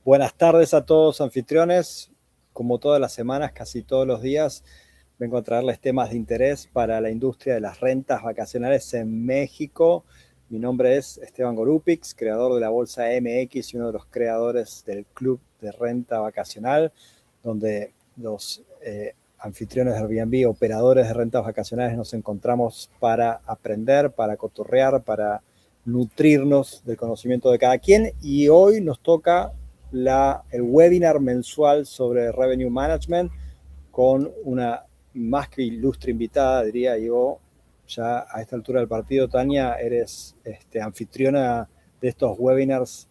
Buenas tardes a todos anfitriones. Como todas las semanas, casi todos los días, vengo a traerles temas de interés para la industria de las rentas vacacionales en México. Mi nombre es Esteban Gorupix, creador de la Bolsa MX y uno de los creadores del Club de Renta Vacacional, donde los anfitriones de Airbnb, operadores de rentas vacacionales, nos encontramos para aprender, para cotorrear, para nutrirnos del conocimiento de cada quien. Y hoy nos toca el webinar mensual sobre Revenue Management con una más que ilustre invitada, diría yo. Ya a esta altura del partido, Tania, eres anfitriona de estos webinars.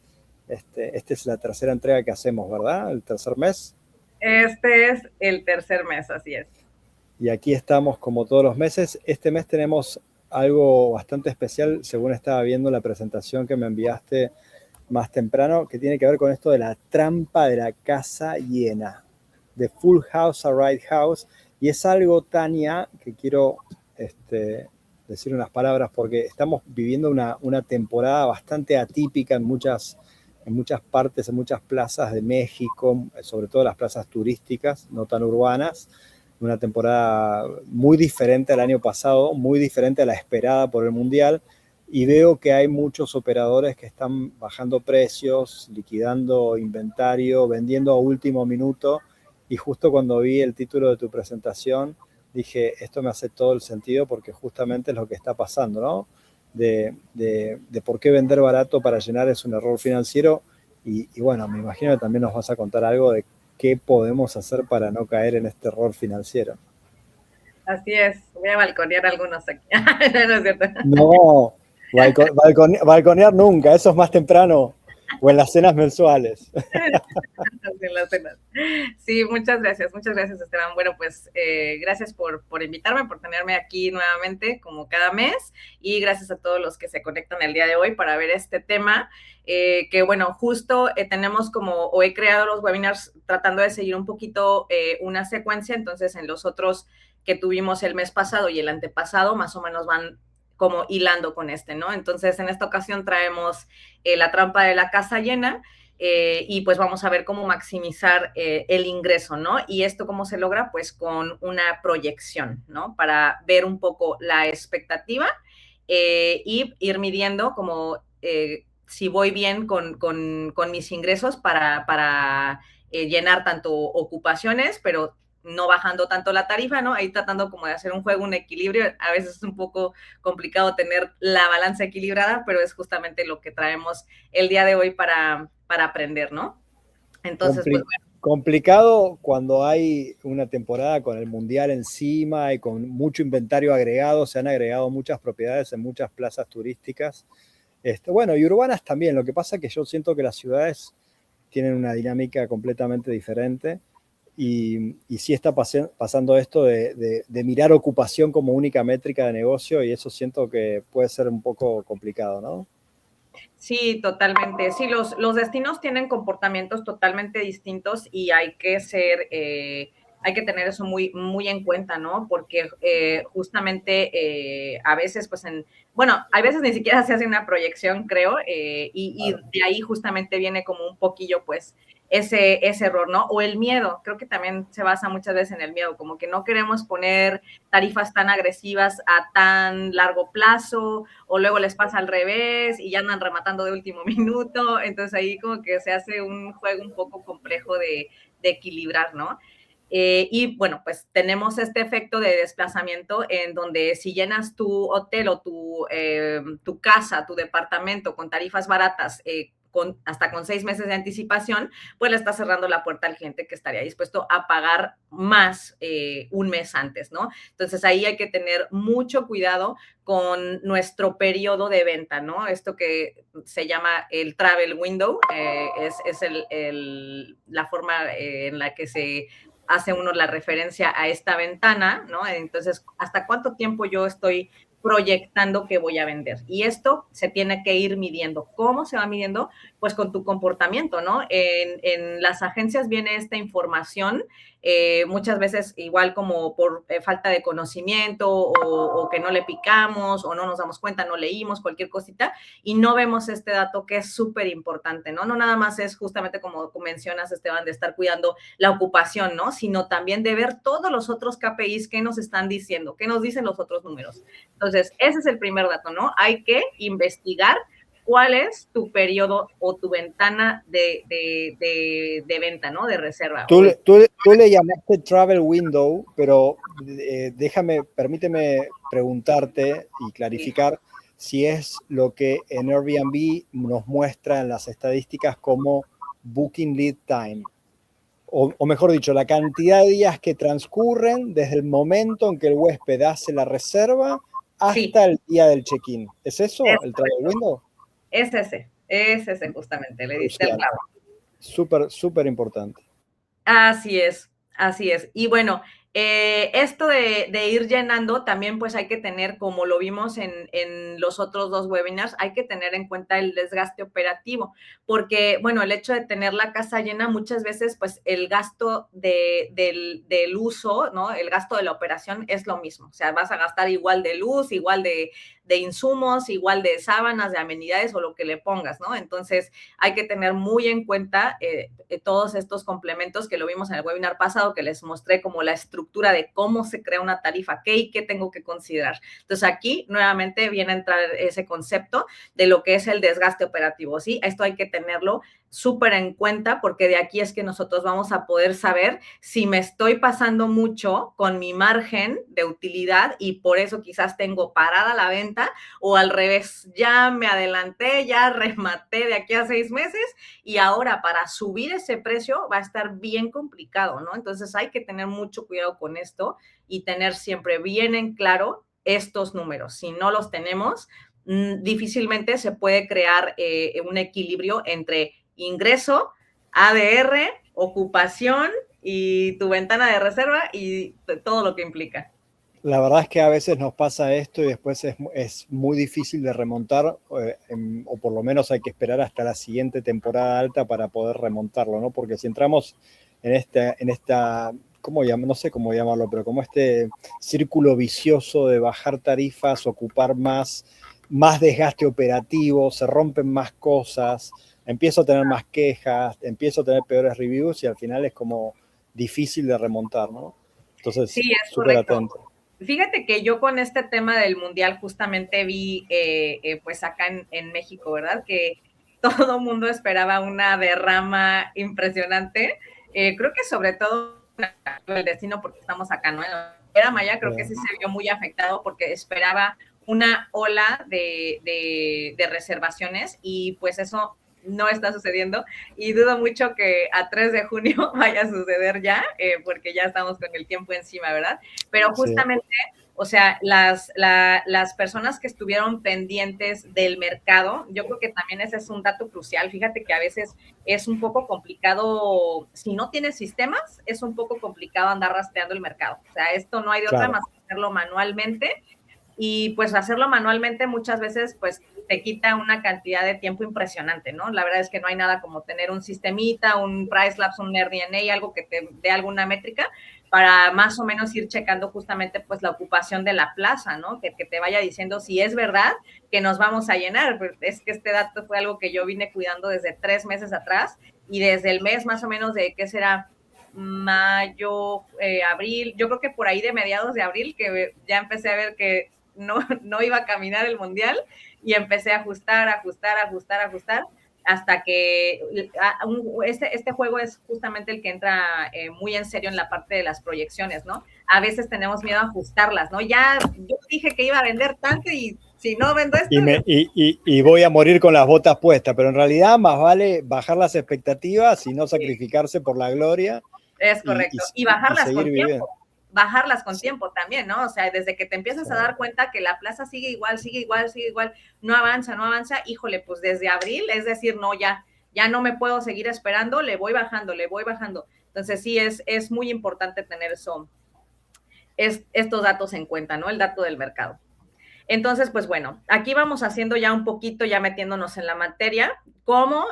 Esta es la tercera entrega que hacemos, ¿verdad? ¿El tercer mes? Este es el tercer mes, así es. Y aquí estamos como todos los meses. Este mes tenemos algo bastante especial, según estaba viendo la presentación que me enviaste más temprano, que tiene que ver con esto de la trampa de la casa llena, de Full House a Right House. Y es algo, Tania, que quiero decir unas palabras, porque estamos viviendo una temporada bastante atípica en muchas partes, en muchas plazas de México, sobre todo las plazas turísticas, no tan urbanas. Una temporada muy diferente al año pasado, muy diferente a la esperada por el Mundial. Y veo que hay muchos operadores que están bajando precios, liquidando inventario, vendiendo a último minuto. Y justo cuando vi el título de tu presentación, dije, esto me hace todo el sentido porque justamente es lo que está pasando, ¿no? De por qué vender barato para llenar es un error financiero. Y bueno, me imagino que también nos vas a contar algo de qué podemos hacer para no caer en este error financiero. Así es, voy a balconear algunos aquí. No es cierto. No, balconear nunca, eso es más temprano o en las cenas mensuales. En las cenas. Sí, muchas gracias, Esteban. Bueno, pues gracias por invitarme, por tenerme aquí nuevamente como cada mes, y gracias a todos los que se conectan el día de hoy para ver este tema, que bueno, justo tenemos o he creado los webinars tratando de seguir un poquito una secuencia. Entonces en los otros que tuvimos el mes pasado y el antepasado más o menos van como hilando con ¿no? Entonces en esta ocasión traemos la trampa de la casa llena. Y pues vamos a ver cómo maximizar el ingreso, ¿no? Y esto cómo se logra, pues con una proyección, ¿no? Para ver un poco la expectativa y ir midiendo como si voy bien con mis ingresos para llenar tanto ocupaciones, pero no bajando tanto la tarifa, ¿no? Ahí tratando como de hacer un juego, un equilibrio. A veces es un poco complicado tener la balanza equilibrada, pero es justamente lo que traemos el día de hoy para aprender, ¿no? Entonces, pues bueno. Complicado cuando hay una temporada con el Mundial encima y con mucho inventario agregado. Se han agregado muchas propiedades en muchas plazas turísticas. Bueno, y urbanas también. Lo que pasa es que yo siento que las ciudades tienen una dinámica completamente diferente. Y sí está pasando esto de mirar ocupación como única métrica de negocio, y eso siento que puede ser un poco complicado, ¿no? Sí, totalmente. Sí, los destinos tienen comportamientos totalmente distintos y hay que hay que tener eso muy, muy en cuenta, ¿no? Porque justamente a veces, pues bueno, a veces ni siquiera se hace una proyección, creo, y de ahí justamente viene como un poquillo, pues, ese error, ¿no? O el miedo, creo que también se basa muchas veces en el miedo, como que no queremos poner tarifas tan agresivas a tan largo plazo, o luego les pasa al revés y ya andan rematando de último minuto. Entonces ahí como que se hace un juego un poco complejo de equilibrar, ¿no? Y bueno, pues tenemos este efecto de desplazamiento en donde si llenas tu hotel o tu casa, tu departamento con tarifas baratas, hasta con 6 meses de anticipación, pues le está cerrando la puerta al cliente que estaría dispuesto a pagar más un mes antes, ¿no? Entonces ahí hay que tener mucho cuidado con nuestro periodo de venta, ¿no? Esto que se llama el travel window, es la forma en la que se hace uno la referencia a esta ventana, ¿no? Entonces, ¿hasta cuánto tiempo yo estoy proyectando que voy a vender? Y esto se tiene que ir midiendo. ¿Cómo se va midiendo? pues con tu comportamiento, ¿no? En las agencias viene esta información, muchas veces igual como por falta de conocimiento o que no le picamos o no nos damos cuenta, no leímos cualquier cosita y no vemos este dato que es súper importante, ¿no? No nada más es justamente como mencionas, Esteban, de estar cuidando la ocupación, ¿no? Sino también de ver todos los otros KPIs que nos están diciendo, qué nos dicen los otros números. Entonces, ese es el primer dato, ¿no? Hay que investigar cuál es tu periodo o tu ventana de venta, ¿no? De reserva. Tú le llamaste travel window, pero permíteme preguntarte y clarificar si es lo que en Airbnb nos muestra en las estadísticas como booking lead time. O mejor dicho, la cantidad de días que transcurren desde el momento en que el huésped hace la reserva hasta sí, el día del check-in. ¿Es eso el travel window? Es ese justamente, le diste el clavo. Súper importante. Así es. Y bueno, esto de ir llenando también pues hay que tener, como lo vimos en los otros 2 webinars, hay que tener en cuenta el desgaste operativo, porque bueno, el hecho de tener la casa llena muchas veces pues el gasto del uso, ¿no? El gasto de la operación es lo mismo, o sea, vas a gastar igual de luz, igual de insumos, igual de sábanas, de amenidades o lo que le pongas, ¿no? Entonces hay que tener muy en cuenta todos estos complementos que lo vimos en el webinar pasado, que les mostré como la estructura de cómo se crea una tarifa, qué y qué tengo que considerar. Entonces aquí nuevamente viene a entrar ese concepto de lo que es el desgaste operativo, ¿sí? Esto hay que tenerlo súper en cuenta porque de aquí es que nosotros vamos a poder saber si me estoy pasando mucho con mi margen de utilidad y por eso quizás tengo parada la venta o al revés, ya me adelanté, ya rematé de aquí a 6 meses y ahora para subir ese precio va a estar bien complicado, ¿no? Entonces hay que tener mucho cuidado con esto y tener siempre bien en claro estos números. Si no los tenemos, difícilmente se puede crear un equilibrio entre ingreso, ADR, ocupación y tu ventana de reserva y todo lo que implica. La verdad es que a veces nos pasa esto y después es muy difícil de remontar, o por lo menos hay que esperar hasta la siguiente temporada alta para poder remontarlo, ¿no? Porque si entramos en esta no sé cómo llamarlo, pero como este círculo vicioso de bajar tarifas, ocupar más desgaste operativo, se rompen más cosas, empiezo a tener más quejas, empiezo a tener peores reviews y al final es como difícil de remontar, ¿no? Entonces, sí, es súper atento. Fíjate que yo con este tema del mundial justamente vi, pues acá en México, ¿verdad? Que todo el mundo esperaba una derrama impresionante. Creo que sobre todo el destino porque estamos acá, ¿no? Era Maya, creo que sí se vio muy afectado porque esperaba una ola de reservaciones y pues eso no está sucediendo y dudo mucho que a 3 de junio vaya a suceder ya, porque ya estamos con el tiempo encima, ¿verdad? Pero justamente, sí, o sea, las personas que estuvieron pendientes del mercado, yo creo que también ese es un dato crucial. Fíjate que a veces es un poco complicado, si no tienes sistemas, es un poco complicado andar rastreando el mercado. O sea, esto no hay de otra más que hacerlo manualmente y pues hacerlo manualmente muchas veces pues te quita una cantidad de tiempo impresionante, ¿no? La verdad es que no hay nada como tener un sistemita, un Price Labs, un RDNA, algo que te dé alguna métrica para más o menos ir checando justamente pues la ocupación de la plaza, ¿no? Que te vaya diciendo si es verdad que nos vamos a llenar. Es que este dato fue algo que yo vine cuidando desde 3 meses atrás y desde el mes más o menos de, ¿qué será? Mayo, abril, yo creo que por ahí de mediados de abril que ya empecé a ver que no iba a caminar el mundial y empecé a ajustar hasta que este juego es justamente el que entra muy en serio en la parte de las proyecciones, ¿no? A veces tenemos miedo a ajustarlas, ¿no? Ya yo dije que iba a vender tanto y si no vendo esto... Y voy a morir con las botas puestas, pero en realidad más vale bajar las expectativas y no sacrificarse por la gloria. Es correcto. Y bajarlas con tiempo. Bajarlas con tiempo también, ¿no? O sea, desde que te empiezas a dar cuenta que la plaza sigue igual, no avanza, híjole, pues desde abril, es decir, no, ya no me puedo seguir esperando, le voy bajando. Entonces sí, es muy importante tener estos datos en cuenta, ¿no? El dato del mercado. Entonces, pues bueno, aquí vamos haciendo ya un poquito, ya metiéndonos en la materia, cómo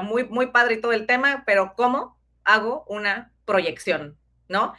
muy, muy padre y todo el tema, pero ¿cómo hago una proyección, ¿no?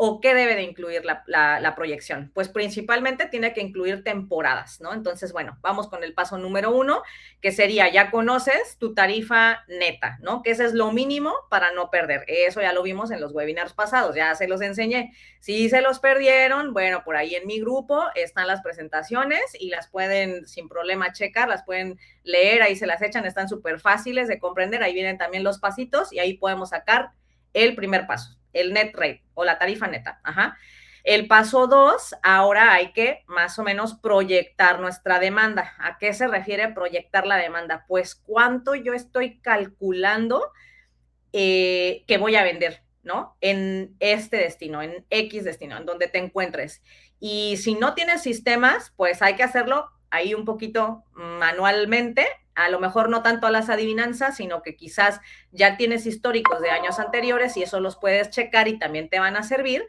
¿O qué debe de incluir la proyección? Pues principalmente tiene que incluir temporadas, ¿no? Entonces, bueno, vamos con el paso número 1, que sería, ya conoces tu tarifa neta, ¿no? Que ese es lo mínimo para no perder. Eso ya lo vimos en los webinars pasados, ya se los enseñé. Si se los perdieron, bueno, por ahí en mi grupo están las presentaciones y las pueden sin problema checar, las pueden leer, ahí se las echan, están súper fáciles de comprender, ahí vienen también los pasitos y ahí podemos sacar el primer paso, el net rate o la tarifa neta. Ajá. El paso 2, ahora hay que más o menos proyectar nuestra demanda. ¿A qué se refiere proyectar la demanda? Pues cuánto yo estoy calculando que voy a vender, ¿no? En este destino, en X destino, en donde te encuentres. Y si no tienes sistemas, pues hay que hacerlo ahí un poquito manualmente, a lo mejor no tanto a las adivinanzas, sino que quizás ya tienes históricos de años anteriores y eso los puedes checar y también te van a servir.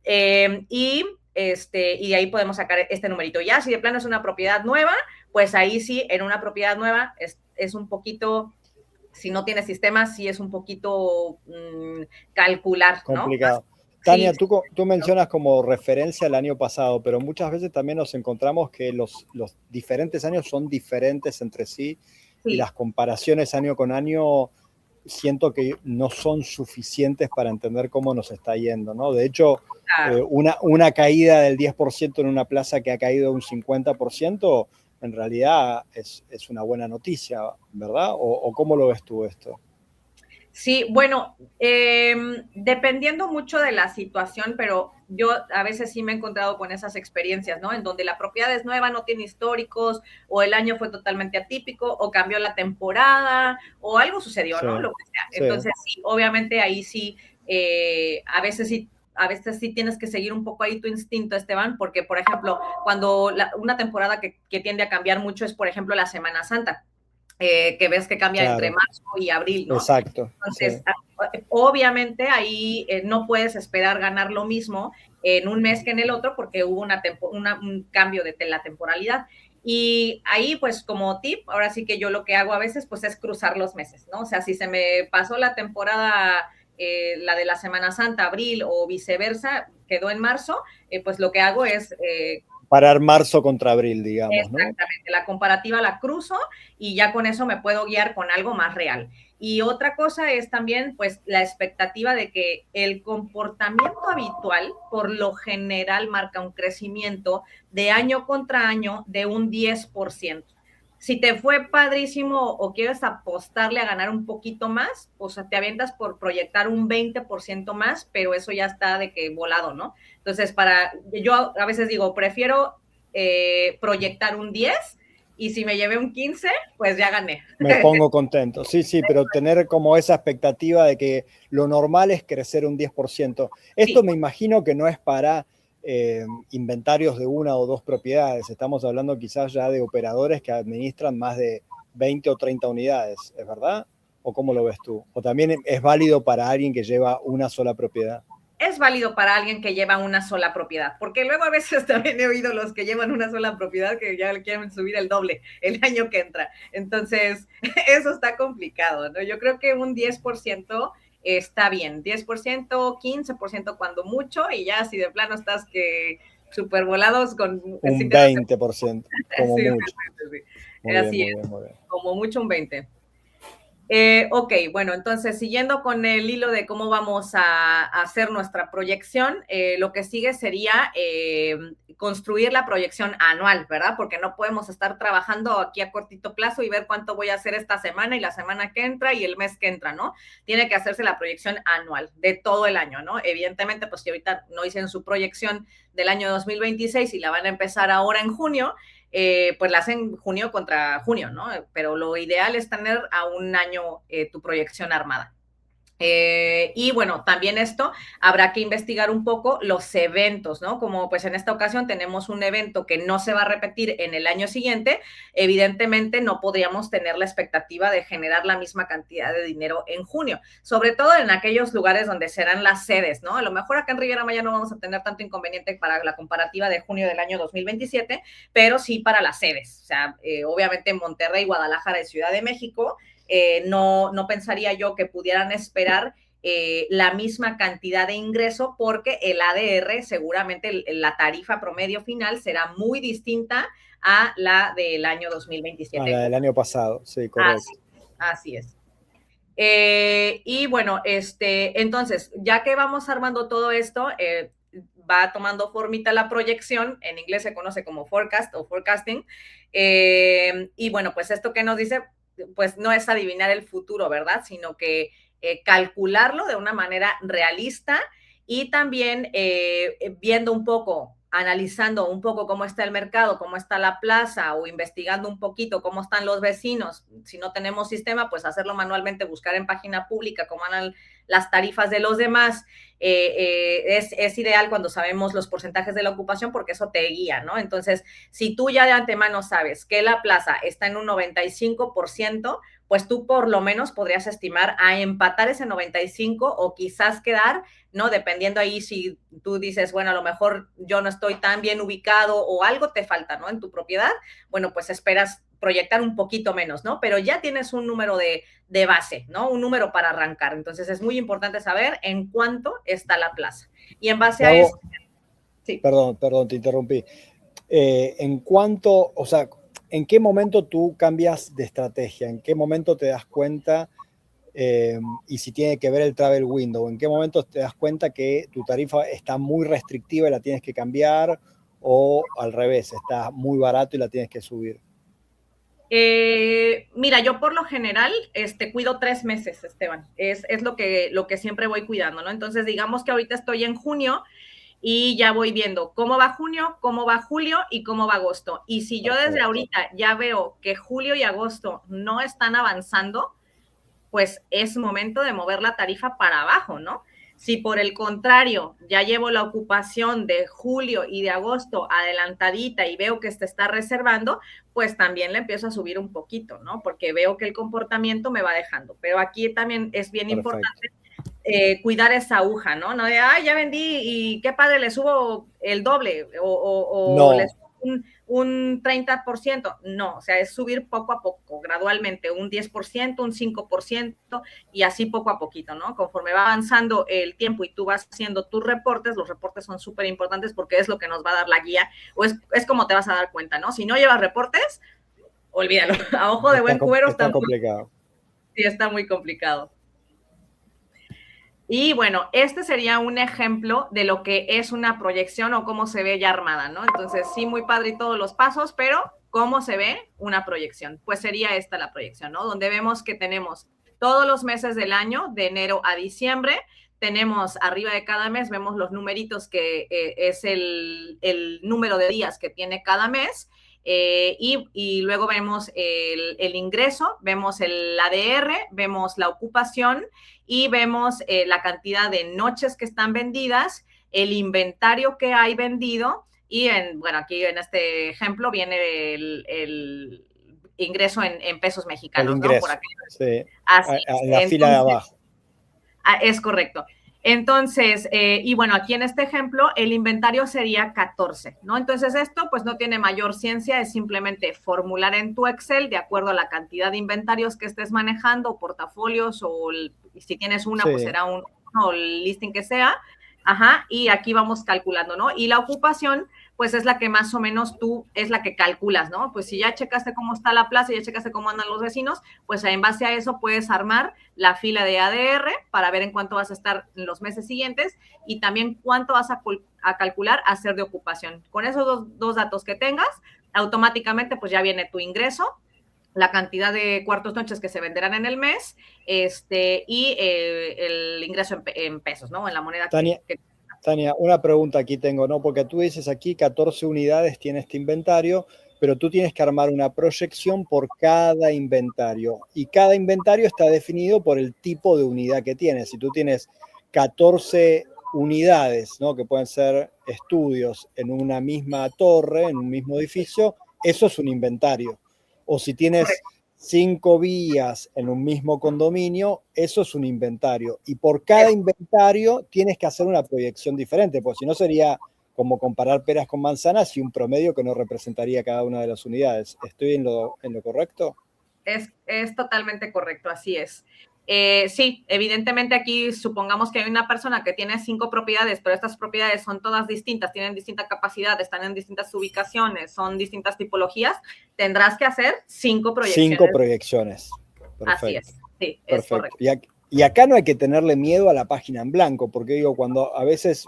Y de ahí podemos sacar este numerito. Ya si de plano es una propiedad nueva, pues ahí sí, en una propiedad nueva es un poquito, si no tienes sistemas, sí es un poquito calcular, complicado. ¿no? Tania, Sí, tú mencionas como referencia el año pasado, pero muchas veces también nos encontramos que los diferentes años son diferentes entre sí y las comparaciones año con año siento que no son suficientes para entender cómo nos está yendo, ¿no? De hecho, claro. una caída del 10% en una plaza que ha caído un 50%, en realidad es una buena noticia, ¿verdad? ¿O cómo lo ves tú esto? Sí, bueno, dependiendo mucho de la situación, pero yo a veces sí me he encontrado con esas experiencias, ¿no? En donde la propiedad es nueva, no tiene históricos, o el año fue totalmente atípico, o cambió la temporada, o algo sucedió, Sí, ¿no? Lo que sea. sí. Entonces, sí, obviamente ahí sí, a veces sí tienes que seguir un poco ahí tu instinto, Esteban, porque, por ejemplo, cuando una temporada que tiende a cambiar mucho es, por ejemplo, la Semana Santa. Que ves que cambia entre Claro, marzo y abril, ¿no? exacto. Entonces, Sí. obviamente ahí no puedes esperar ganar lo mismo en un mes que en el otro porque hubo un cambio de la temporalidad. Y ahí, pues como tip, ahora sí que yo lo que hago a veces, pues es cruzar los meses, ¿no? O sea, si se me pasó la temporada, la de la Semana Santa, abril o viceversa, quedó en marzo, pues lo que hago es Parar marzo contra abril, digamos, ¿no? exactamente, la comparativa la cruzo y ya con eso me puedo guiar con algo más real. Y otra cosa es también, pues, la expectativa de que el comportamiento habitual, por lo general, marca un crecimiento de año contra año de un 10%. Si te fue padrísimo o quieres apostarle a ganar un poquito más, pues te avientas por proyectar un 20% más, pero eso ya está de que volado, ¿no? Entonces, yo a veces digo, prefiero proyectar un 10 y si me llevé un 15, pues ya gané. Me pongo contento. Sí, sí, pero tener como esa expectativa de que lo normal es crecer un 10%. Esto Sí, me imagino que no es para inventarios de una o dos propiedades. Estamos hablando quizás ya de operadores que administran más de 20 o 30 unidades, ¿es verdad? ¿O cómo lo ves tú? ¿O también es válido para alguien que lleva una sola propiedad? es válido para alguien que lleva una sola propiedad, porque luego a veces también he oído los que llevan una sola propiedad que ya le quieren subir el doble el año que entra. Entonces, eso está complicado, ¿no? Yo creo que un 10% está bien, 10%, 15% cuando mucho, y ya si de plano estás que súper volados con... Un Si te das, 20%, como sí, mucho. Muy bien, así muy es, bien, muy bien. como mucho un 20. Ok, bueno, entonces siguiendo con el hilo de cómo vamos a hacer nuestra proyección, lo que sigue sería construir la proyección anual, ¿verdad? Porque no podemos estar trabajando aquí a cortito plazo y ver cuánto voy a hacer esta semana y la semana que entra y el mes que entra, ¿no? Tiene que hacerse la proyección anual de todo el año, ¿no? Evidentemente, pues si ahorita no hicieron su proyección del año 2026 y la van a empezar ahora en junio, pues la hacen junio contra junio, ¿no? Pero lo ideal es tener a un año tu proyección armada. Y bueno, también esto habrá que investigar un poco los eventos, ¿no? Como pues en esta ocasión tenemos un evento que no se va a repetir en el año siguiente, evidentemente no podríamos tener la expectativa de generar la misma cantidad de dinero en junio, sobre todo en aquellos lugares donde serán las sedes, ¿no? A lo mejor acá en Riviera Maya no vamos a tener tanto inconveniente para la comparativa de junio del año 2027, pero sí para las sedes, o sea, obviamente en Monterrey, Guadalajara y Ciudad de México, no pensaría yo que pudieran esperar la misma cantidad de ingreso, porque el ADR seguramente la tarifa promedio final será muy distinta a la del año 2027. A la del año pasado, sí, correcto. Así es. Y bueno, entonces, ya que vamos armando todo esto, va tomando formita la proyección, en inglés se conoce como forecast o forecasting, y bueno, pues esto que nos dice, pues no es adivinar el futuro, ¿verdad? Sino que calcularlo de una manera realista y también viendo un poco, analizando un poco cómo está el mercado, cómo está la plaza, o investigando un poquito cómo están los vecinos. Si no tenemos sistema, pues hacerlo manualmente, buscar en página pública cómo van las tarifas de los demás. Es ideal cuando sabemos los porcentajes de la ocupación, porque eso te guía, ¿no? Entonces, si tú ya de antemano sabes que la plaza está en un 95%, pues tú por lo menos podrías estimar a empatar ese 95 o quizás quedar, ¿no? Dependiendo ahí si tú dices, bueno, a lo mejor yo no estoy tan bien ubicado o algo te falta, ¿no? En tu propiedad, bueno, pues esperas proyectar un poquito menos, ¿no? Pero ya tienes un número de base, ¿no? Un número para arrancar. Entonces es muy importante saber en cuánto está la plaza. Y en base a eso... Sí. Perdón, te interrumpí. En cuanto, o sea, ¿en qué momento tú cambias de estrategia? ¿En qué momento te das cuenta, y si tiene que ver el travel window, en qué momento te das cuenta que tu tarifa está muy restrictiva y la tienes que cambiar, o al revés, está muy barato y la tienes que subir? Mira, yo por lo general cuido 3 meses, Esteban. Es lo que siempre voy cuidando, ¿no? Entonces, digamos que ahorita estoy en junio y ya voy viendo cómo va junio, cómo va julio y cómo va agosto. Y si yo desde ahorita ya veo que julio y agosto no están avanzando, pues es momento de mover la tarifa para abajo, ¿no? Si por el contrario ya llevo la ocupación de julio y de agosto adelantadita y veo que se está reservando, pues también le empiezo a subir un poquito, ¿no? Porque veo que el comportamiento me va dejando. Pero aquí también es bien importante cuidar esa aguja, ¿no? No de, ay, ya vendí y qué padre, le subo el doble o no. le subo un 30%. No, o sea, es subir poco a poco, gradualmente, un 10%, un 5% y así poco a poquito, ¿no? Conforme va avanzando el tiempo y tú vas haciendo tus reportes, los reportes son súper importantes porque es lo que nos va a dar la guía, o es como te vas a dar cuenta, ¿no? Si no llevas reportes, olvídalo. A ojo de buen cubero está complicado. Sí, está muy complicado. Y bueno, este sería un ejemplo de lo que es una proyección o cómo se ve ya armada, ¿no? Entonces, sí, muy padre y todos los pasos, pero ¿cómo se ve una proyección? Pues sería esta la proyección, ¿no? Donde vemos que tenemos todos los meses del año, de enero a diciembre, tenemos arriba de cada mes, vemos los numeritos que es el número de días que tiene cada mes, y luego vemos el ingreso, vemos el ADR, vemos la ocupación y vemos la cantidad de noches que están vendidas, el inventario que hay vendido y, bueno, aquí en este ejemplo viene el ingreso en pesos mexicanos. El ingreso, ¿no? Por aquí. Sí. Así en la fila de abajo. Es correcto. Entonces, y bueno, aquí en este ejemplo, el inventario sería 14, ¿no? Entonces, esto pues no tiene mayor ciencia, es simplemente formular en tu Excel de acuerdo a la cantidad de inventarios que estés manejando, portafolios, o si tienes una, pues será un listing que sea. Ajá, y aquí vamos calculando, ¿no? Y la ocupación, pues es la que más o menos tú, es la que calculas, ¿no? Pues si ya checaste cómo está la plaza y ya checaste cómo andan los vecinos, pues en base a eso puedes armar la fila de ADR para ver en cuánto vas a estar en los meses siguientes y también cuánto vas a calcular a hacer de ocupación. Con esos dos datos que tengas, automáticamente pues ya viene tu ingreso, la cantidad de cuartos noches que se venderán en el mes, y el ingreso en pesos, ¿no? En la moneda Tania, una pregunta aquí tengo, ¿no? Porque tú dices aquí 14 unidades tiene este inventario, pero tú tienes que armar una proyección por cada inventario. Y cada inventario está definido por el tipo de unidad que tienes. Si tú tienes 14 unidades, ¿no? Que pueden ser estudios en una misma torre, en un mismo edificio, eso es un inventario. O si tienes 5 vías en un mismo condominio, eso es un inventario. Y por cada inventario tienes que hacer una proyección diferente, porque si no sería como comparar peras con manzanas y un promedio que no representaría cada una de las unidades. ¿Estoy en lo correcto? Es totalmente correcto, así es. Sí, evidentemente aquí supongamos que hay una persona que tiene 5 propiedades, pero estas propiedades son todas distintas, tienen distinta capacidad, están en distintas ubicaciones, son distintas tipologías, tendrás que hacer 5 proyecciones. 5 proyecciones. Perfecto. Así es, sí, Perfecto. es correcto. Y acá no hay que tenerle miedo a la página en blanco, porque digo, cuando a veces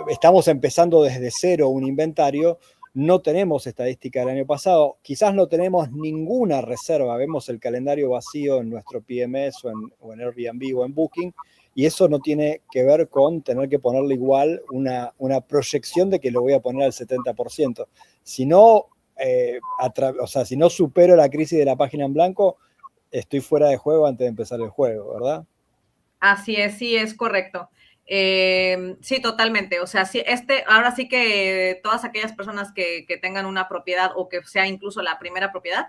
estamos empezando desde cero un inventario, no tenemos estadística del año pasado, quizás no tenemos ninguna reserva, vemos el calendario vacío en nuestro PMS o en Airbnb o en Booking, y eso no tiene que ver con tener que ponerle igual una proyección de que lo voy a poner al 70%. Si no, si no supero la crisis de la página en blanco, estoy fuera de juego antes de empezar el juego, ¿verdad? Así es, sí, es correcto. Sí, totalmente. O sea, sí, ahora sí que todas aquellas personas que tengan una propiedad o que sea incluso la primera propiedad,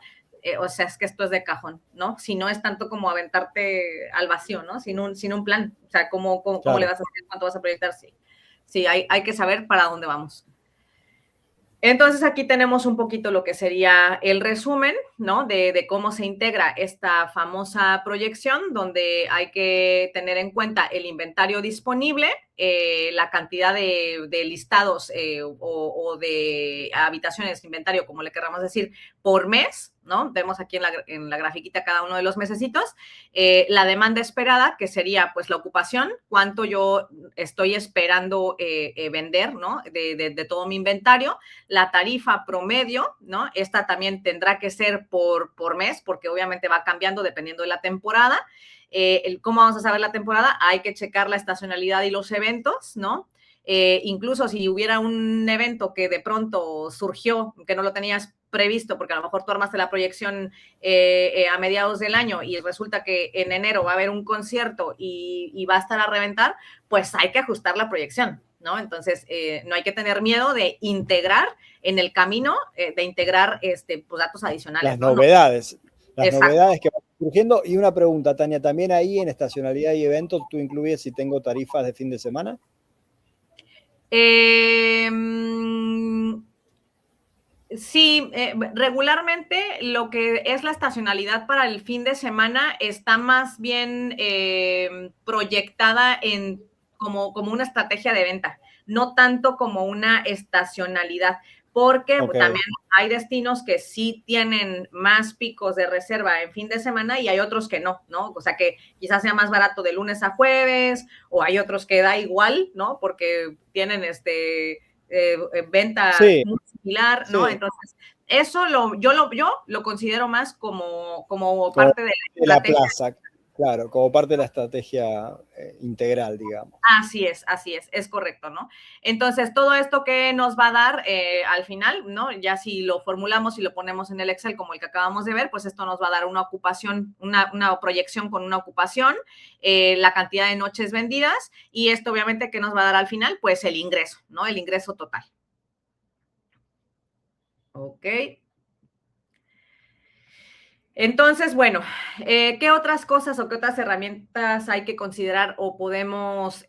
o sea, es que esto es de cajón, ¿no? Si no es tanto como aventarte al vacío, ¿no? Sin un plan. O sea, ¿cómo le vas a hacer? ¿Cuánto vas a proyectar? Sí, hay que saber para dónde vamos. Entonces aquí tenemos un poquito lo que sería el resumen, ¿no? De cómo se integra esta famosa proyección, donde hay que tener en cuenta el inventario disponible, la cantidad de listados o de habitaciones, inventario, como le queramos decir, por mes, ¿no? Vemos aquí en la grafiquita cada uno de los mesecitos, la demanda esperada, que sería pues la ocupación, cuánto yo estoy esperando vender, ¿no? De todo mi inventario, la tarifa promedio, ¿no? Esta también tendrá que ser por mes, porque obviamente va cambiando dependiendo de la temporada. ¿Cómo vamos a saber la temporada? Hay que checar la estacionalidad y los eventos, ¿no? Incluso si hubiera un evento que de pronto surgió, que no lo tenías previsto, porque a lo mejor tú armaste la proyección a mediados del año y resulta que en enero va a haber un concierto y va a estar a reventar, pues hay que ajustar la proyección, ¿no? Entonces, no hay que tener miedo de integrar en el camino, de integrar pues, datos adicionales. Las novedades. Las Exacto. novedades que van surgiendo. Y una pregunta, Tania, ¿también ahí en estacionalidad y eventos tú incluyes si tengo tarifas de fin de semana? Sí, regularmente lo que es la estacionalidad para el fin de semana está más bien proyectada como una estrategia de venta, no tanto como una estacionalidad, porque también hay destinos que sí tienen más picos de reserva en fin de semana y hay otros que no, ¿no? O sea, que quizás sea más barato de lunes a jueves, o hay otros que da igual, ¿no? Porque tienen venta muy similar, ¿no? Sí. Entonces, eso yo lo considero más como parte de la plaza, claro, como parte de la estrategia integral, digamos. Así es correcto, ¿no? Entonces, todo esto que nos va a dar al final, ¿no? Ya si lo formulamos y lo ponemos en el Excel como el que acabamos de ver, pues esto nos va a dar una ocupación, una proyección con una ocupación, la cantidad de noches vendidas y esto obviamente que nos va a dar al final, pues el ingreso, ¿no? El ingreso total. Ok. Entonces, bueno, ¿qué otras cosas o qué otras herramientas hay que considerar o podemos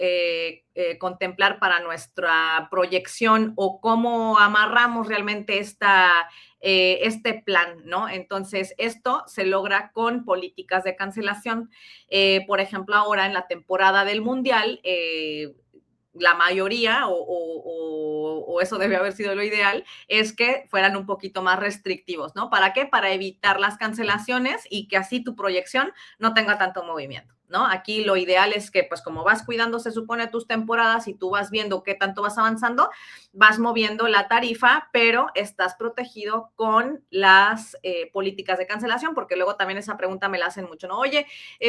contemplar para nuestra proyección o cómo amarramos realmente este plan, ¿no? Entonces, esto se logra con políticas de cancelación. Por ejemplo, ahora en la temporada del Mundial, la mayoría, o eso debe haber sido lo ideal, es que fueran un poquito más restrictivos, ¿no? ¿Para qué? Para evitar las cancelaciones y que así tu proyección no tenga tanto movimiento, ¿no? Aquí lo ideal es que, pues como vas cuidando, se supone, tus temporadas y tú vas viendo qué tanto vas avanzando, vas moviendo la tarifa, pero estás protegido con las políticas de cancelación, porque luego también esa pregunta me la hacen mucho, ¿no? Oye,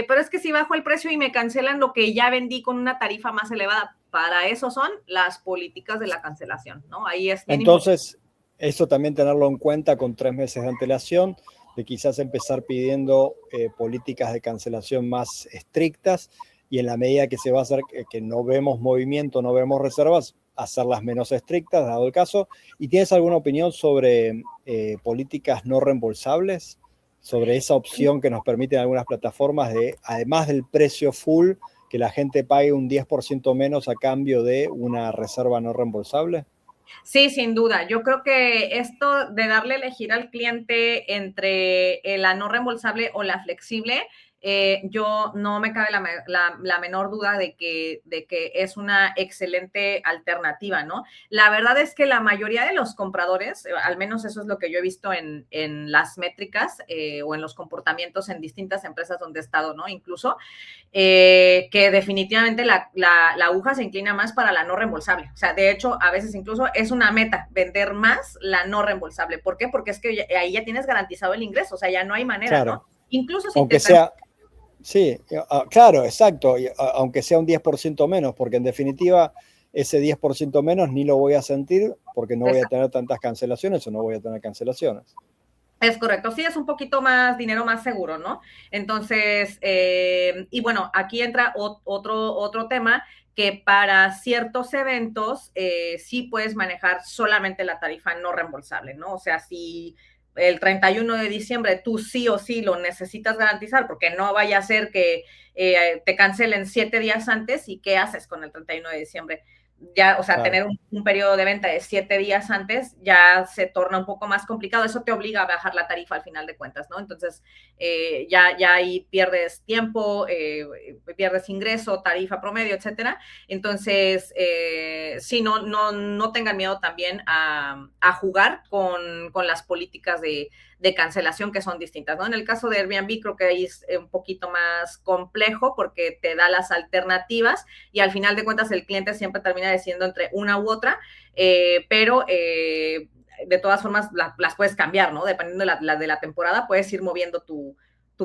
pero es que si bajo el precio y me cancelan lo que ya vendí con una tarifa más elevada, para eso son las políticas de la cancelación, ¿no? Ahí es bien Entonces, eso también tenerlo en cuenta con 3 meses de antelación, de quizás empezar pidiendo políticas de cancelación más estrictas y en la medida que se va a hacer que no vemos movimiento, no vemos reservas, hacerlas menos estrictas, dado el caso. ¿Y tienes alguna opinión sobre políticas no reembolsables? Sobre esa opción que nos permiten algunas plataformas de, además del precio full, que la gente pague un 10% menos a cambio de una reserva no reembolsable? Sí, sin duda. Yo creo que esto de darle a elegir al cliente entre la no reembolsable o la flexible, yo no me cabe la menor duda de que es una excelente alternativa, ¿no? La verdad es que la mayoría de los compradores, al menos eso es lo que yo he visto en las métricas o en los comportamientos en distintas empresas donde he estado, ¿no? Incluso que definitivamente la aguja se inclina más para la no reembolsable. O sea, de hecho, a veces incluso es una meta vender más la no reembolsable. ¿Por qué? Porque es que ahí ya tienes garantizado el ingreso, o sea, ya no hay manera, Claro, ¿no? Incluso si aunque te... sea, sí, claro, exacto, aunque sea un 10% menos, porque en definitiva ese 10% menos ni lo voy a sentir porque no voy a tener tantas cancelaciones o no voy a tener cancelaciones. Es correcto, sí, es un poquito más dinero más seguro, ¿no? Entonces, y bueno, aquí entra otro tema que para ciertos eventos sí puedes manejar solamente la tarifa no reembolsable, ¿no? O sea, si el 31 de diciembre tú sí o sí lo necesitas garantizar, porque no vaya a ser que te cancelen 7 días antes y ¿qué haces con el 31 de diciembre? Ya, o sea, Claro. tener un periodo de venta de 7 días antes ya se torna un poco más complicado. Eso te obliga a bajar la tarifa al final de cuentas, ¿no? Entonces, ya ahí pierdes tiempo, pierdes ingreso, tarifa promedio, etcétera. Entonces, sí, no tengan miedo también a jugar con las políticas de cancelación que son distintas, ¿no? En el caso de Airbnb creo que ahí es un poquito más complejo porque te da las alternativas y al final de cuentas el cliente siempre termina decidiendo entre una u otra, pero de todas formas las puedes cambiar, ¿no? Dependiendo de la temporada, puedes ir moviendo tu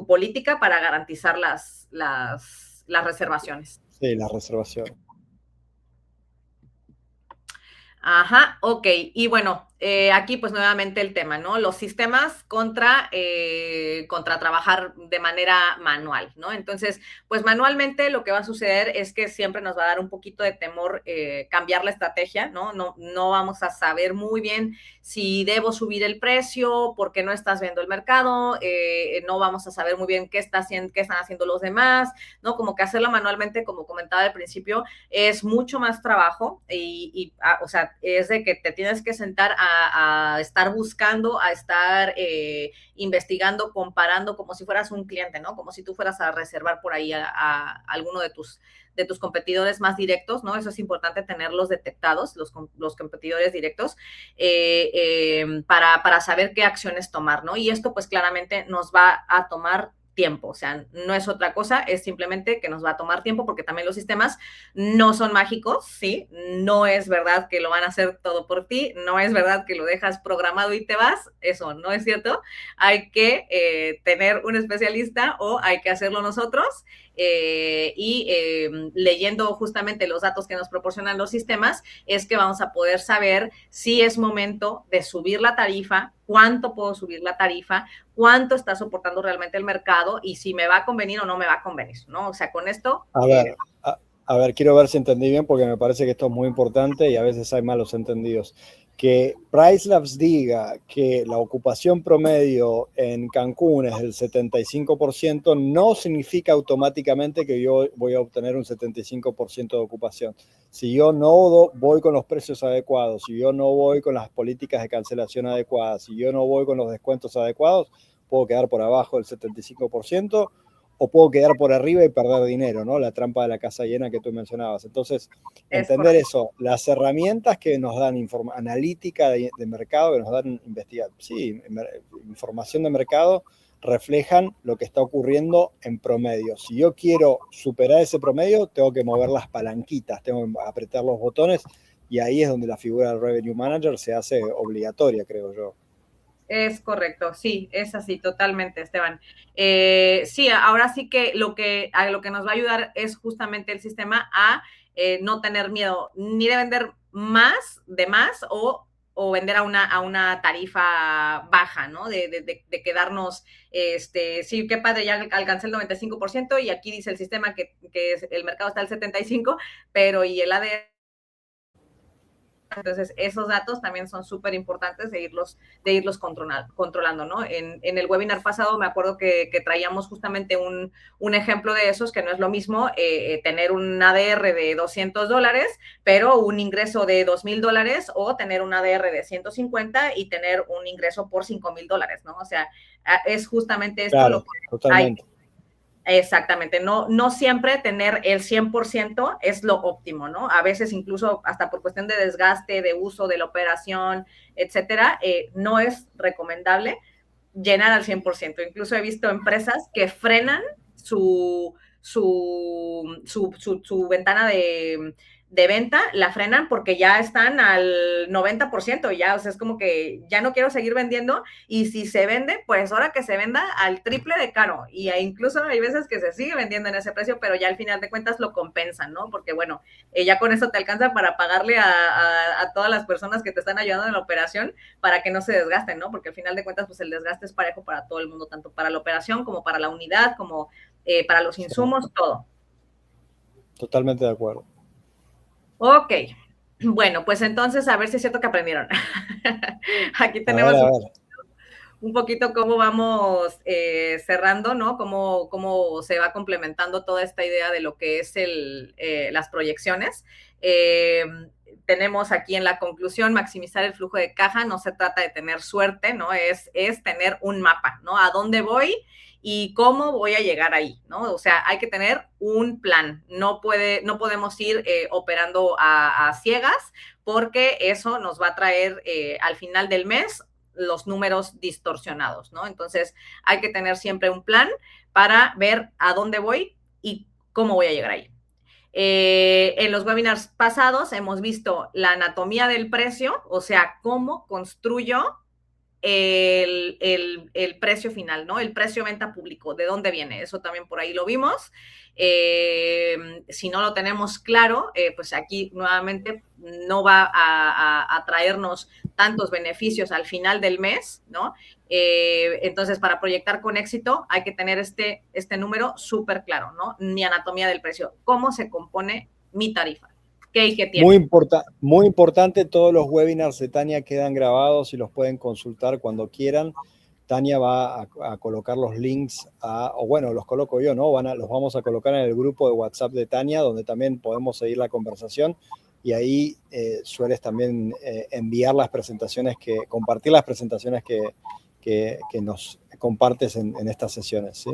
política para garantizar las reservaciones. Sí, la reservación. Ajá, ok. Y bueno, aquí pues nuevamente el tema, ¿no? Los sistemas contra trabajar de manera manual, ¿no? Entonces, pues manualmente lo que va a suceder es que siempre nos va a dar un poquito de temor cambiar la estrategia, ¿no? No vamos a saber muy bien si debo subir el precio porque no estás viendo el mercado, no vamos a saber muy bien qué están haciendo los demás, ¿no? Como que hacerlo manualmente, como comentaba al principio, es mucho más trabajo o sea, es de que te tienes que sentar a estar buscando, a estar investigando, comparando como si fueras un cliente, ¿no? Como si tú fueras a reservar por ahí a alguno de tus competidores más directos, ¿no? Eso es importante tenerlos detectados, los competidores directos, para saber qué acciones tomar, ¿no? Y esto pues claramente nos va a tomar tiempo, o sea, no es otra cosa, es simplemente que nos va a tomar tiempo porque también los sistemas no son mágicos, ¿sí? No es verdad que lo van a hacer todo por ti, no es verdad que lo dejas programado y te vas, eso no es cierto. Hay que tener un especialista o hay que hacerlo nosotros leyendo justamente los datos que nos proporcionan los sistemas es que vamos a poder saber si es momento de subir la tarifa, cuánto puedo subir la tarifa, cuánto está soportando realmente el mercado y si me va a convenir o no me va a convenir, ¿no? O sea, con esto... A ver, a ver, quiero ver si entendí bien porque me parece que esto es muy importante y a veces hay malos entendidos. Que PriceLabs diga que la ocupación promedio en Cancún es del 75% no significa automáticamente que yo voy a obtener un 75% de ocupación. Si yo no voy con los precios adecuados, si yo no voy con las políticas de cancelación adecuadas, si yo no voy con los descuentos adecuados, puedo quedar por abajo del 75% o puedo quedar por arriba y perder dinero, ¿no? La trampa de la casa llena que tú mencionabas. Entonces, entender eso, las herramientas que nos dan analítica de mercado, que nos dan sí, información de mercado, reflejan lo que está ocurriendo en promedio. Si yo quiero superar ese promedio, tengo que mover las palanquitas, tengo que apretar los botones y ahí es donde la figura del Revenue Manager se hace obligatoria, creo yo. Es correcto, sí, es así, totalmente, Esteban. Sí, ahora sí que a lo que nos va a ayudar es justamente el sistema a no tener miedo ni de vender más, o vender a una tarifa baja, ¿no? De quedarnos, sí, qué padre, ya alcancé el 95% y aquí dice el sistema que el mercado está al 75%, pero y el ADR Entonces, esos datos también son súper importantes de irlos controlando, ¿no? En el webinar pasado me acuerdo que traíamos justamente un ejemplo de esos, que no es lo mismo tener un ADR de $200, pero un ingreso de $2,000, o tener un ADR de 150 y tener un ingreso por $5,000, ¿no? O sea, es justamente esto Claro, lo que totalmente. hay. Exactamente, no siempre tener el 100% es lo óptimo, ¿no? A veces incluso hasta por cuestión de desgaste, de uso de la operación, etcétera, no es recomendable llenar al 100%. Incluso he visto empresas que frenan su ventana de venta, la frenan porque ya están al 90%, ya, o sea, es como que ya no quiero seguir vendiendo, y si se vende, pues ahora que se venda al triple de caro, y incluso hay veces que se sigue vendiendo en ese precio, pero ya al final de cuentas lo compensan, ¿no? Porque bueno, ya con eso te alcanza para pagarle a todas las personas que te están ayudando en la operación, para que no se desgasten, ¿no? Porque al final de cuentas, pues el desgaste es parejo para todo el mundo, tanto para la operación como para la unidad, como para los insumos, todo. Totalmente de acuerdo. Ok, bueno, pues entonces a ver si es cierto que aprendieron. Aquí tenemos A ver. un poquito cómo vamos cerrando, ¿no? Cómo se va complementando toda esta idea de lo que es las proyecciones. Tenemos aquí en la conclusión: maximizar el flujo de caja. No se trata de tener suerte, ¿no? Es tener un mapa, ¿no? A dónde voy y cómo voy a llegar ahí, ¿no? O sea, hay que tener un plan. No podemos ir operando a ciegas, porque eso nos va a traer al final del mes los números distorsionados, ¿no? Entonces, hay que tener siempre un plan para ver a dónde voy y cómo voy a llegar ahí. En los webinars pasados hemos visto la anatomía del precio, o sea, cómo construyo el precio final, ¿no? El precio venta público, ¿de dónde viene? Eso también por ahí lo vimos. Si no lo tenemos claro, pues aquí nuevamente no va a traernos tantos beneficios al final del mes, ¿no? Entonces, para proyectar con éxito hay que tener este número súper claro, ¿no? Mi anatomía del precio, cómo se compone mi tarifa. ¿Qué tiene? Muy importante, todos los webinars de Tania quedan grabados y los pueden consultar cuando quieran. Tania va a colocar los links, o bueno, los coloco yo, ¿no? Los vamos a colocar en el grupo de WhatsApp de Tania, donde también podemos seguir la conversación, y ahí sueles también enviar las presentaciones, compartir las presentaciones que nos compartes en estas sesiones, ¿sí?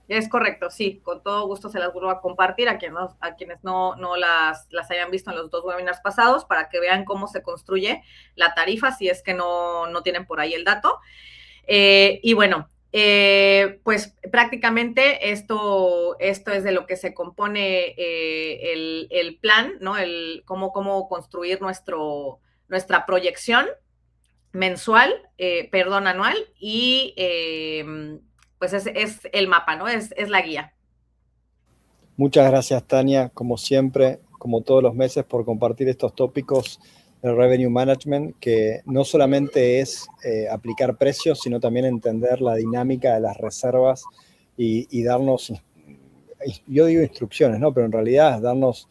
Es correcto, sí, con todo gusto se las vuelvo a compartir a quienes no las hayan visto en los dos webinars pasados, para que vean cómo se construye la tarifa, si es que no tienen por ahí el dato. Y bueno, pues prácticamente esto es de lo que se compone el plan, ¿no? Cómo construir nuestra proyección mensual, anual, y pues es el mapa, ¿no? Es la guía. Muchas gracias, Tania, como siempre, como todos los meses, por compartir estos tópicos del Revenue Management, que no solamente es aplicar precios, sino también entender la dinámica de las reservas y darnos, yo digo instrucciones, ¿no? Pero en realidad es darnos,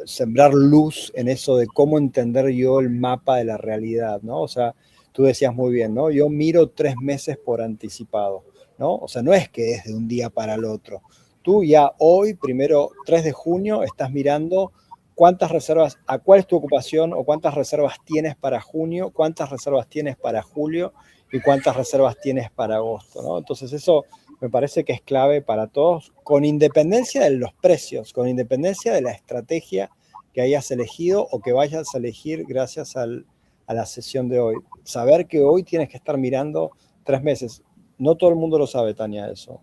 sembrar luz en eso de cómo entender yo el mapa de la realidad, ¿no? O sea, tú decías muy bien, ¿no? Yo miro 3 meses por anticipado, ¿no? O sea, no es que es de un día para el otro. Tú ya hoy, primero 3 de junio, estás mirando cuántas reservas, a cuál es tu ocupación, o cuántas reservas tienes para junio, cuántas reservas tienes para julio y cuántas reservas tienes para agosto, ¿no? Entonces eso me parece que es clave para todos, con independencia de los precios, con independencia de la estrategia que hayas elegido o que vayas a elegir gracias a la sesión de hoy. Saber que hoy tienes que estar mirando 3 meses. No todo el mundo lo sabe, Tania, eso.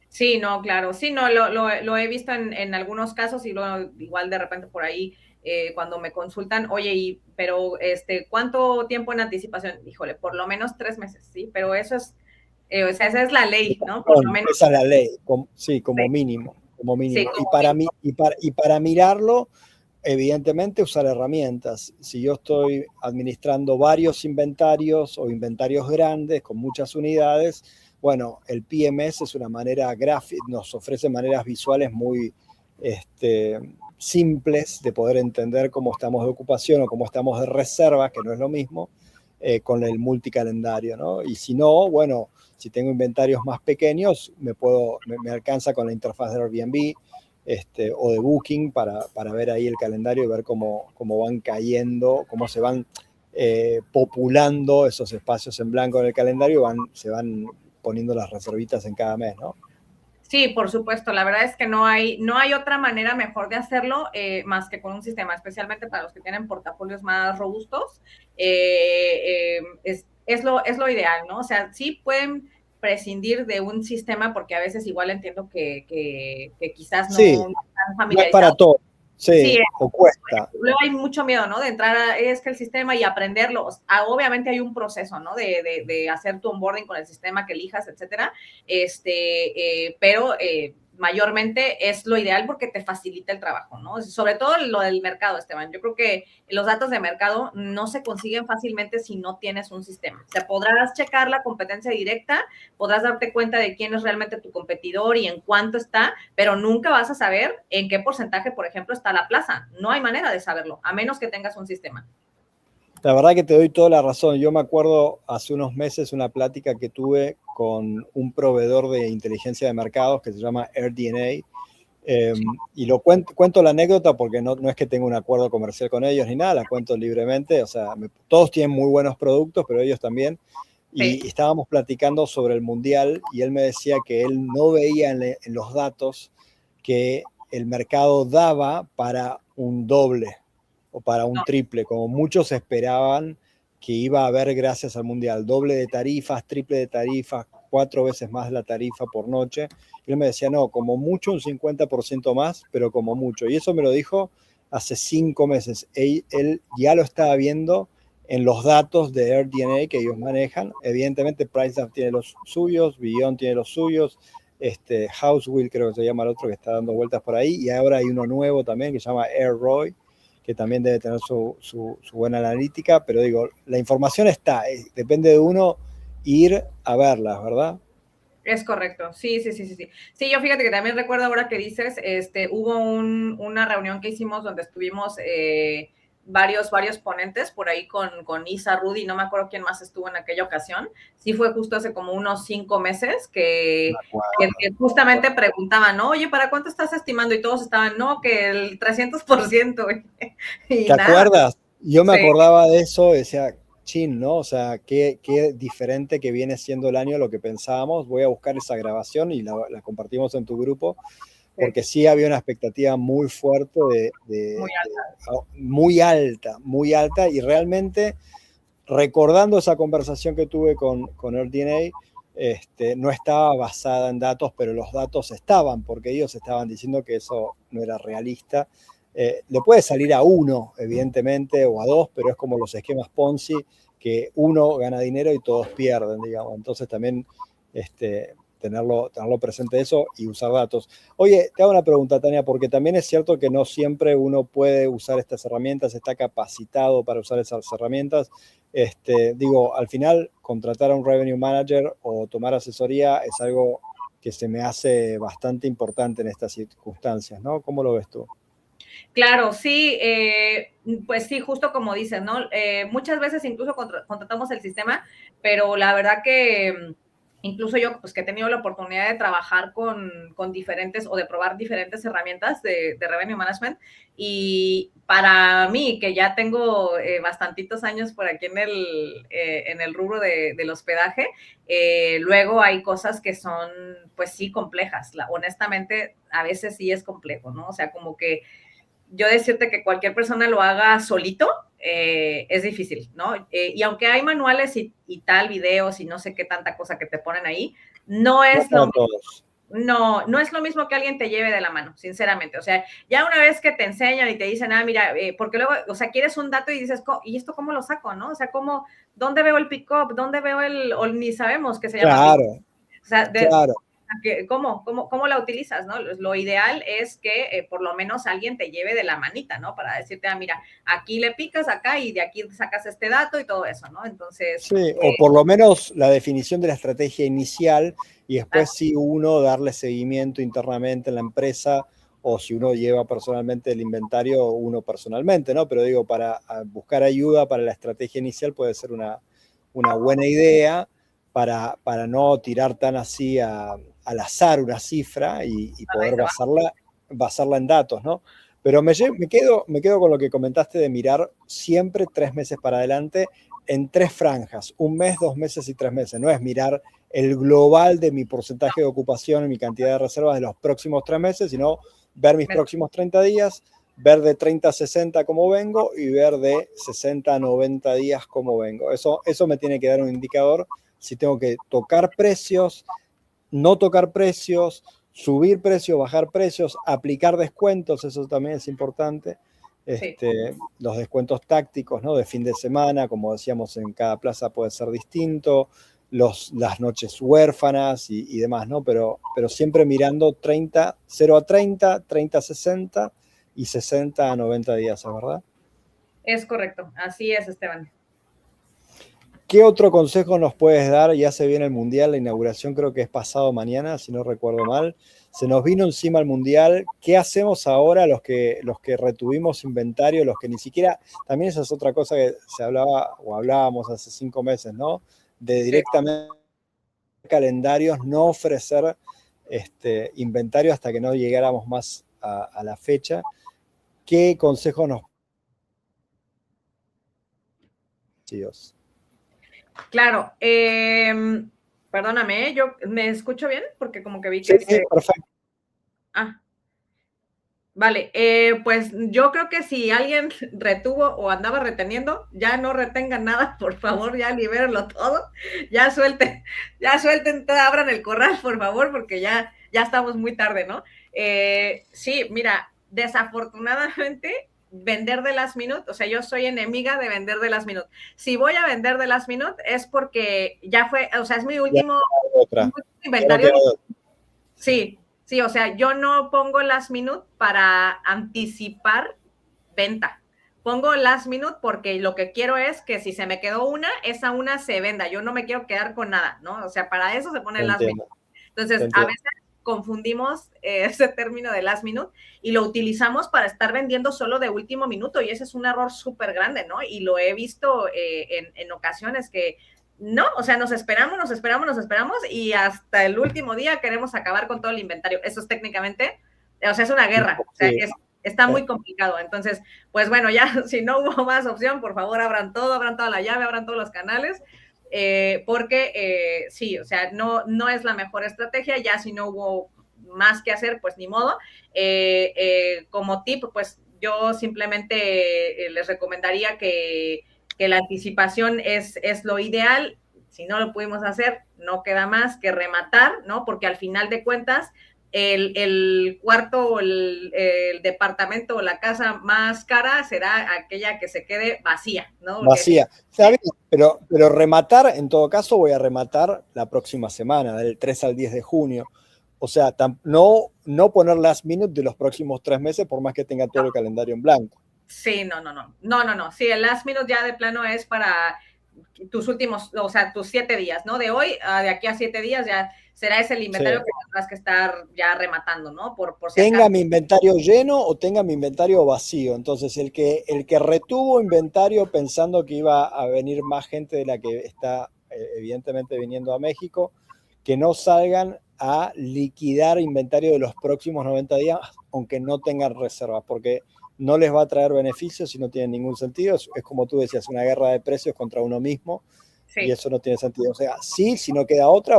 Sí, no, claro. Sí, no, lo he visto en algunos casos, y luego igual de repente por ahí cuando me consultan, oye, pero ¿cuánto tiempo en anticipación? Híjole, por lo menos 3 meses, ¿sí? Pero eso es, o sea, esa es la ley, ¿no? Por lo menos. Esa es la ley, sí, como mínimo. Como mínimo. Sí, y para mirarlo, evidentemente usar herramientas. Si yo estoy administrando varios inventarios o inventarios grandes con muchas unidades, bueno, el PMS es una manera gráfica, nos ofrece maneras visuales muy simples de poder entender cómo estamos de ocupación o cómo estamos de reservas, que no es lo mismo, con el multicalendario, ¿no? Y si no, bueno, si tengo inventarios más pequeños, me alcanza con la interfaz de Airbnb o de Booking para ver ahí el calendario y ver cómo van cayendo, cómo se van populando esos espacios en blanco en el calendario, se van poniendo las reservitas en cada mes, ¿no? Sí, por supuesto. La verdad es que no hay otra manera mejor de hacerlo más que con un sistema, especialmente para los que tienen portafolios más robustos. Es lo ideal, ¿no? O sea, sí pueden prescindir de un sistema porque a veces igual entiendo que quizás no Sí, están no es para familiarizados. todo. Sí, Sí, o cuesta. luego hay mucho miedo, ¿no? De entrar es que el sistema y aprenderlo. Obviamente hay un proceso, ¿no? De hacer tu onboarding con el sistema que elijas, etcétera. Pero mayormente es lo ideal porque te facilita el trabajo, ¿no? Sobre todo lo del mercado, Esteban. Yo creo que los datos de mercado no se consiguen fácilmente si no tienes un sistema. O sea, podrás checar la competencia directa, podrás darte cuenta de quién es realmente tu competidor y en cuánto está, pero nunca vas a saber en qué porcentaje, por ejemplo, está la plaza. No hay manera de saberlo, a menos que tengas un sistema. La verdad que te doy toda la razón. Yo me acuerdo hace unos meses una plática que tuve con un proveedor de inteligencia de mercados que se llama AirDNA. Y cuento la anécdota porque no es que tenga un acuerdo comercial con ellos ni nada, la cuento libremente. O sea, todos tienen muy buenos productos, pero ellos también. Y Sí. estábamos platicando sobre el mundial y él me decía que él no veía en los datos que el mercado daba para un doble o para un triple, como muchos esperaban que iba a haber gracias al mundial, doble de tarifas, triple de tarifas, 4 veces más la tarifa por noche. Y él me decía, no, como mucho un 50% más, pero como mucho. Y eso me lo dijo hace 5 meses. Él ya lo estaba viendo en los datos de AirDNA que ellos manejan. Evidentemente, PriceLab tiene los suyos, Beyond tiene los suyos, Housewheel creo que se llama el otro que está dando vueltas por ahí, y ahora hay uno nuevo también que se llama AirRoy, que también debe tener su buena analítica, pero digo, la información está, depende de uno ir a verlas, ¿verdad? Es correcto, sí. Sí, yo fíjate que también recuerdo ahora que dices, hubo una reunión que hicimos donde estuvimos varios ponentes por ahí con Isa, Rudy, no me acuerdo quién más estuvo en aquella ocasión. Sí fue justo hace como unos 5 meses que justamente preguntaban, ¿no? Oye, ¿para cuánto estás estimando? Y todos estaban, no, que el 300%. Y ¿Te nada. acuerdas? Yo me Sí. acordaba de eso, decía, chin, ¿no? O sea, qué diferente que viene siendo el año lo que pensábamos. Voy a buscar esa grabación y la compartimos en tu grupo, porque sí había una expectativa muy fuerte, Muy alta. muy alta, y realmente recordando esa conversación que tuve con AirDNA, no estaba basada en datos, pero los datos estaban, porque ellos estaban diciendo que eso no era realista. Le puede salir a uno, evidentemente, o a dos, pero es como los esquemas Ponzi, que uno gana dinero y todos pierden, digamos. Entonces también tenerlo presente eso y usar datos. Oye, te hago una pregunta, Tania, porque también es cierto que no siempre uno puede usar estas herramientas, está capacitado para usar esas herramientas. Digo, al final, contratar a un revenue manager o tomar asesoría es algo que se me hace bastante importante en estas circunstancias, ¿no? ¿Cómo lo ves tú? Claro, sí, pues sí, justo como dices, ¿no? Muchas veces incluso contratamos el sistema, pero la verdad que incluso yo, pues que he tenido la oportunidad de trabajar con diferentes o de probar diferentes herramientas de revenue management, y para mí, que ya tengo bastantitos años por aquí en el rubro del hospedaje, luego hay cosas que son, pues sí, complejas. Honestamente, a veces sí es complejo, ¿no? O sea, como que yo decirte que cualquier persona lo haga solito es difícil, ¿no? Y aunque hay manuales y tal, videos y no sé qué tanta cosa que te ponen ahí, no No es lo para mismo. todos. No es lo mismo que alguien te lleve de la mano, sinceramente. O sea, ya una vez que te enseñan y te dicen, mira, porque luego, o sea, quieres un dato y dices, ¿y esto cómo lo saco, no? O sea, ¿dónde veo el pick-up? ¿Dónde veo o ni sabemos que se llama pick-up? Claro, O sea, claro. ¿cómo la utilizas, no? Lo ideal es que por lo menos alguien te lleve de la manita, ¿no? Para decirte, mira, aquí le picas acá y de aquí sacas este dato y todo eso, ¿no? Entonces, Sí, o por lo menos la definición de la estrategia inicial y después sí uno darle seguimiento internamente en la empresa o si uno lleva personalmente el inventario, uno personalmente, ¿no? Pero digo, para buscar ayuda para la estrategia inicial puede ser una buena idea para no tirar tan así al azar una cifra y poder basarla en datos, ¿no? Pero me quedo con lo que comentaste de mirar siempre 3 meses para adelante en 3 franjas, 1 mes, 2 meses y 3 meses. No es mirar el global de mi porcentaje de ocupación y mi cantidad de reservas de los próximos 3 meses, sino ver mis próximos 30 días, ver de 30 a 60 cómo vengo y ver de 60 a 90 días cómo vengo. Eso me tiene que dar un indicador si tengo que tocar precios, no tocar precios, subir precios, bajar precios, aplicar descuentos, eso también es importante. Sí. Los descuentos tácticos, ¿no? De fin de semana, como decíamos, en cada plaza puede ser distinto, las noches huérfanas y demás, ¿no? Pero siempre mirando 0 a 30, 30 a 60 y 60 a 90 días, ¿verdad? Es correcto, así es, Esteban. ¿Qué otro consejo nos puedes dar? Ya se viene el Mundial, la inauguración creo que es pasado mañana, si no recuerdo mal. Se nos vino encima el Mundial. ¿Qué hacemos ahora los que retuvimos inventario, los que ni siquiera... También esa es otra cosa que se hablaba o hablábamos hace 5 meses, ¿no? De directamente calendarios, no ofrecer inventario hasta que no llegáramos más a la fecha. ¿Qué consejo nos... Dios. Claro, perdóname, yo me escucho bien porque como que vi que sí, perfecto. Vale, pues yo creo que si alguien retuvo o andaba reteniendo, ya no retengan nada, por favor, ya libérenlo todo, ya suelten, abran el corral, por favor, porque ya estamos muy tarde, ¿no? Sí, mira, desafortunadamente vender de last minute, o sea, yo soy enemiga de vender de last minute. Si voy a vender de last minute es porque ya fue, o sea, es mi último inventario. Sí, o sea, yo no pongo last minute para anticipar venta. Pongo last minute porque lo que quiero es que si se me quedó una, esa una se venda. Yo no me quiero quedar con nada, ¿no? O sea, para eso se pone last minute. Entonces, a veces confundimos ese término de last minute y lo utilizamos para estar vendiendo solo de último minuto y ese es un error súper grande, ¿no? Y lo he visto en ocasiones que no, o sea, nos esperamos y hasta el último día queremos acabar con todo el inventario. Eso es técnicamente, o sea, es una guerra, o sea, está muy complicado. Entonces, pues bueno, ya si no hubo más opción, por favor, abran toda la llave, abran todos los canales, porque sí, o sea, no es la mejor estrategia, ya si no hubo más que hacer, pues ni modo. Como tip, pues yo simplemente les recomendaría que la anticipación es lo ideal. Si no lo pudimos hacer, no queda más que rematar, ¿no? Porque al final de cuentas, el cuarto o el departamento o la casa más cara será aquella que se quede vacía, ¿no? Porque vacía. Está bien, pero rematar, en todo caso, voy a rematar la próxima semana, del 3 al 10 de junio. O sea, no poner last minute de los próximos 3 meses, por más que tenga todo el calendario en blanco. Sí, no. Sí, el last minute ya de plano es para tus últimos, o sea, tus 7 días, ¿no? De hoy, de aquí a 7 días ya será ese el inventario que tendrás que estar ya rematando, ¿no? Por si tenga acaso. Mi inventario lleno o tenga mi inventario vacío. Entonces, el que retuvo inventario pensando que iba a venir más gente de la que está evidentemente viniendo a México, que no salgan a liquidar inventario de los próximos 90 días, aunque no tengan reservas, porque no les va a traer beneficios y no tiene ningún sentido. Es como tú decías, una guerra de precios contra uno mismo, y eso no tiene sentido. O sea, sí, si no queda otra,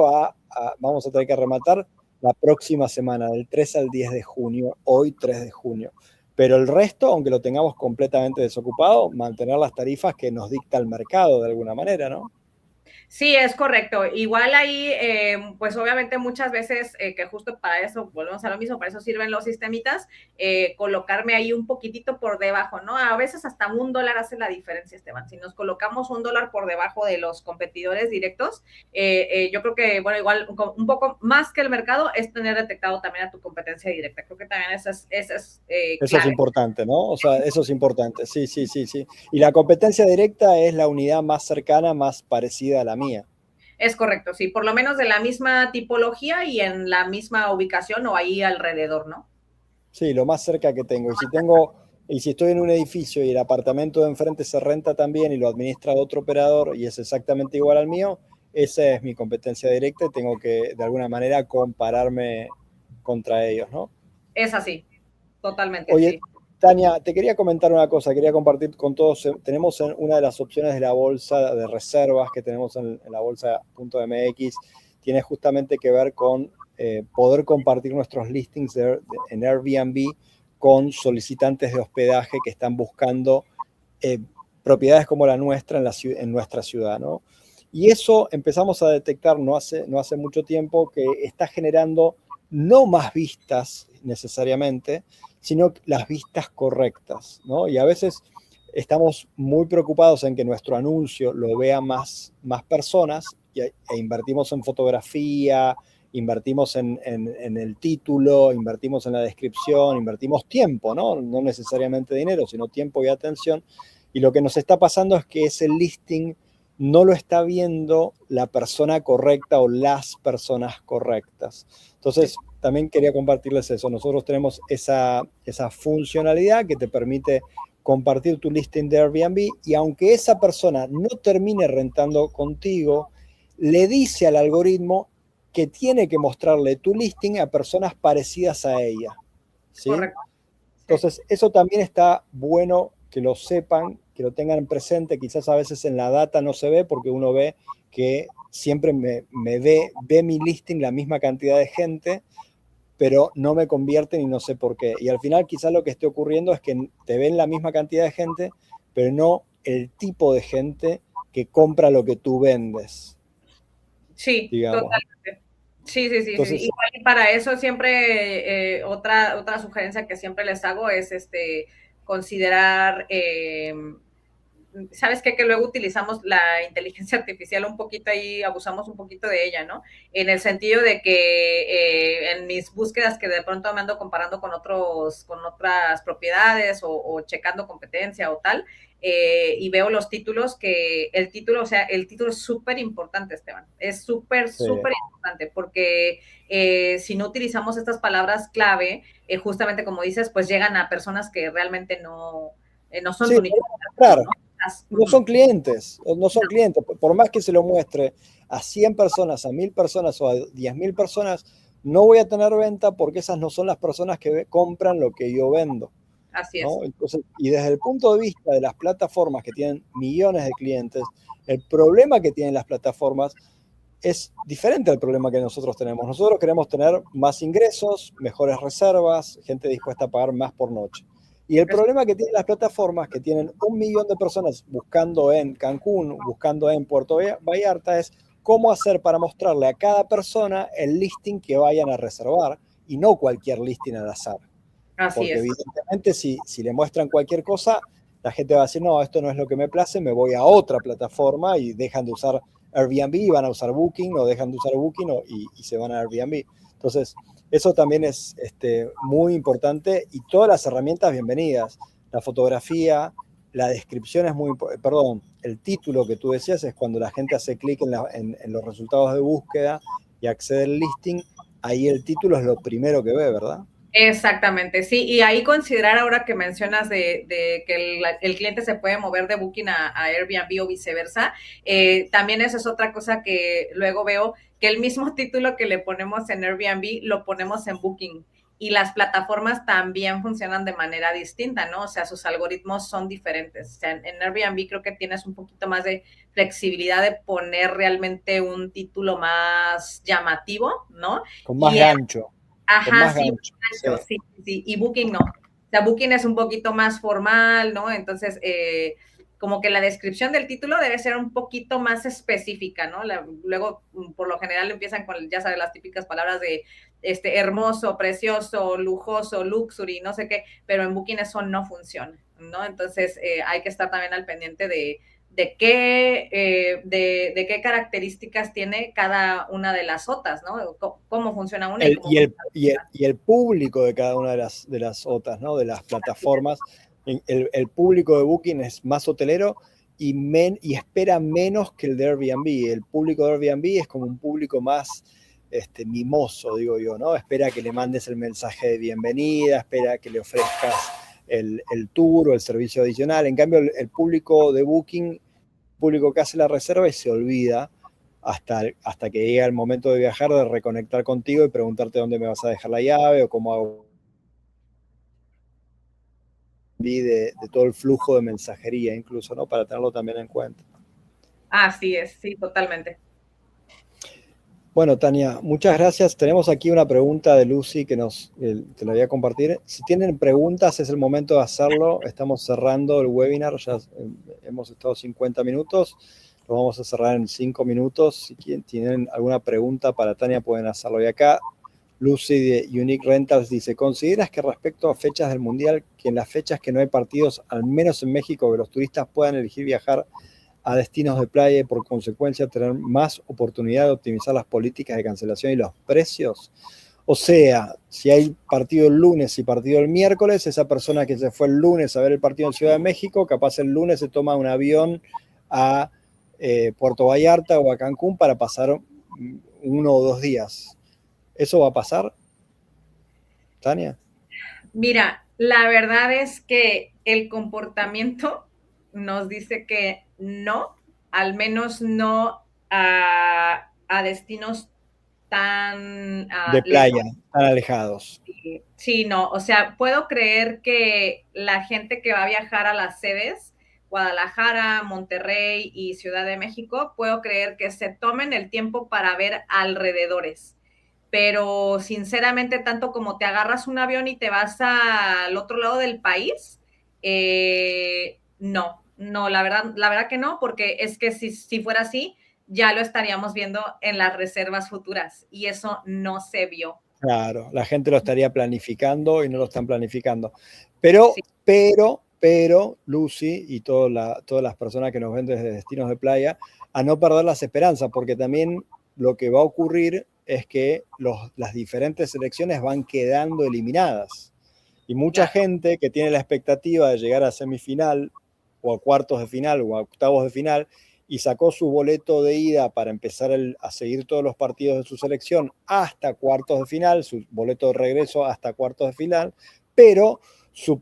vamos a tener que rematar la próxima semana, del 3 al 10 de junio, hoy 3 de junio. Pero el resto, aunque lo tengamos completamente desocupado, mantener las tarifas que nos dicta el mercado de alguna manera, ¿no? Sí, es correcto. Igual ahí, pues obviamente muchas veces que justo para eso, volvemos a lo mismo, para eso sirven los sistemitas, colocarme ahí un poquitito por debajo, ¿no? A veces hasta $1 hace la diferencia, Esteban. Si nos colocamos $1 por debajo de los competidores directos, yo creo que, bueno, igual un poco más que el mercado es tener detectado también a tu competencia directa. Creo que también eso es importante, ¿no? O sea, eso es importante, sí. Y la competencia directa es la unidad más cercana, más parecida a la mía. Es correcto, sí, por lo menos de la misma tipología y en la misma ubicación o ahí alrededor, ¿no? Sí, lo más cerca que tengo. Y si estoy en un edificio y el apartamento de enfrente se renta también y lo administra otro operador y es exactamente igual al mío, esa es mi competencia directa y tengo que de alguna manera compararme contra ellos, ¿no? Es así, totalmente, Oye, sí. Tania, te quería comentar una cosa, quería compartir con todos. Tenemos una de las opciones de la bolsa de reservas que tenemos en la bolsa.mx, tiene justamente que ver con poder compartir nuestros listings en Airbnb con solicitantes de hospedaje que están buscando eh, propiedades como la nuestra en nuestra ciudad, ¿no? Y eso empezamos a detectar no hace mucho tiempo que está generando no más vistas necesariamente, sino las vistas correctas, ¿no? Y a veces estamos muy preocupados en que nuestro anuncio lo vean más personas e invertimos en fotografía, invertimos en el título, invertimos en la descripción, invertimos tiempo, ¿no? No necesariamente dinero, sino tiempo y atención. Y lo que nos está pasando es que ese listing no lo está viendo la persona correcta o las personas correctas. Entonces, también quería compartirles eso. Nosotros tenemos esa funcionalidad que te permite compartir tu listing de Airbnb y aunque esa persona no termine rentando contigo, le dice al algoritmo que tiene que mostrarle tu listing a personas parecidas a ella, ¿sí? Correcto. Sí. Entonces, eso también está bueno que lo sepan, que lo tengan presente. Quizás a veces en la data no se ve porque uno ve que siempre me ve mi listing la misma cantidad de gente, pero no me convierten y no sé por qué. Y al final quizás lo que esté ocurriendo es que te ven la misma cantidad de gente, pero no el tipo de gente que compra lo que tú vendes, Sí, digamos. totalmente. Sí, sí, sí, sí. Entonces, Igual y para eso siempre, otra sugerencia que siempre les hago es considerar, ¿sabes qué? Que luego utilizamos la inteligencia artificial un poquito ahí, abusamos un poquito de ella, ¿no? En el sentido de que en mis búsquedas que de pronto me ando comparando con otras propiedades o checando competencia o tal, y veo los títulos, que el título, o sea, el título es súper importante, Esteban. Es súper, sí. súper importante, porque si no utilizamos estas palabras clave, justamente como dices, pues llegan a personas que realmente no son Sí, tu nicho, claro. ¿no? No son clientes, no son clientes. Por más que se lo muestre a 100 personas, a 1000 personas o a 10.000 personas, no voy a tener venta porque esas no son las personas que compran lo que yo vendo, Así es. ¿no? Entonces, y desde el punto de vista de las plataformas que tienen millones de clientes, el problema que tienen las plataformas es diferente al problema que nosotros tenemos. Nosotros queremos tener más ingresos, mejores reservas, gente dispuesta a pagar más por noche. Y el problema que tienen las plataformas, que tienen 1 millón de personas buscando en Cancún, buscando en Puerto Vallarta, es cómo hacer para mostrarle a cada persona el listing que vayan a reservar y no cualquier listing al azar. Así Porque es. evidentemente si le muestran cualquier cosa, la gente va a decir, no, esto no es lo que me place, me voy a otra plataforma y dejan de usar Airbnb y van a usar Booking o dejan de usar Booking y se van a Airbnb. Entonces, eso también es muy importante y todas las herramientas bienvenidas. La fotografía, la descripción es muy importante, perdón, el título que tú decías es cuando la gente hace clic en los resultados de búsqueda y accede al listing, ahí el título es lo primero que ve, ¿verdad? Exactamente, sí, y ahí considerar ahora que mencionas de que el cliente se puede mover de Booking a Airbnb o viceversa, también esa es otra cosa que luego veo, que el mismo título que le ponemos en Airbnb lo ponemos en Booking y las plataformas también funcionan de manera distinta, ¿no? O sea, sus algoritmos son diferentes. O sea, en Airbnb creo que tienes un poquito más de flexibilidad de poner realmente un título más llamativo, ¿no? Con más Y gancho, con ajá, más sí, gancho. Sí, gancho, sí, sí, y Booking no. O sea, Booking es un poquito más formal, ¿no? Entonces, como que la descripción del título debe ser un poquito más específica, ¿no? Luego, por lo general, empiezan con, ya sabes, las típicas palabras de hermoso, precioso, lujoso, luxury, no sé qué, pero en Booking eso no funciona, ¿no? Entonces, hay que estar también al pendiente de qué características tiene cada una de las OTAs, ¿no? Cómo funciona una y el, cómo y, el, funciona y, el, otra. y el público de cada una de las OTAs, ¿no? De las plataformas, el público de Booking es más hotelero y espera menos que el de Airbnb. El público de Airbnb es como un público más mimoso, digo yo, ¿no? Espera que le mandes el mensaje de bienvenida, espera que le ofrezcas el tour o el servicio adicional. En cambio, el público de Booking, público que hace la reserva y se olvida hasta que llega el momento de viajar, de reconectar contigo y preguntarte dónde me vas a dejar la llave o cómo hago de todo el flujo de mensajería incluso, ¿no? Para tenerlo también en cuenta. Así es, sí, totalmente. Bueno, Tania, muchas gracias. Tenemos aquí una pregunta de Lucy que te la voy a compartir. Si tienen preguntas, es el momento de hacerlo. Estamos cerrando el webinar, ya hemos estado 50 minutos. Lo vamos a cerrar en 5 minutos. Si tienen alguna pregunta para Tania, pueden hacerlo. Y acá, Lucy de Unique Rentals dice, ¿consideras que respecto a fechas del Mundial, que en las fechas que no hay partidos, al menos en México, que los turistas puedan elegir viajar a destinos de playa y por consecuencia tener más oportunidad de optimizar las políticas de cancelación y los precios? O sea, si hay partido el lunes y partido el miércoles, esa persona que se fue el lunes a ver el partido en Ciudad de México, capaz el lunes se toma un avión a Puerto Vallarta o a Cancún para pasar 1 o 2 días. ¿Eso va a pasar, Tania? Mira, la verdad es que el comportamiento nos dice que no, al menos no a destinos tan de playa, tan alejados. Sí, no, o sea, puedo creer que la gente que va a viajar a las sedes, Guadalajara, Monterrey y Ciudad de México, puedo creer que se tomen el tiempo para ver alrededores. Pero sinceramente, tanto como te agarras un avión y te vas al otro lado del país, no, la verdad que no, porque es que si fuera así, ya lo estaríamos viendo en las reservas futuras y eso no se vio. Claro, la gente lo estaría planificando y no lo están planificando. Pero, Sí. pero, Lucy y todas las personas que nos ven desde destinos de playa, a no perder las esperanzas, porque también lo que va a ocurrir es que las diferentes selecciones van quedando eliminadas. Y mucha gente que tiene la expectativa de llegar a semifinal o a cuartos de final o a octavos de final y sacó su boleto de ida para empezar a seguir todos los partidos de su selección hasta cuartos de final, su boleto de regreso hasta cuartos de final, pero su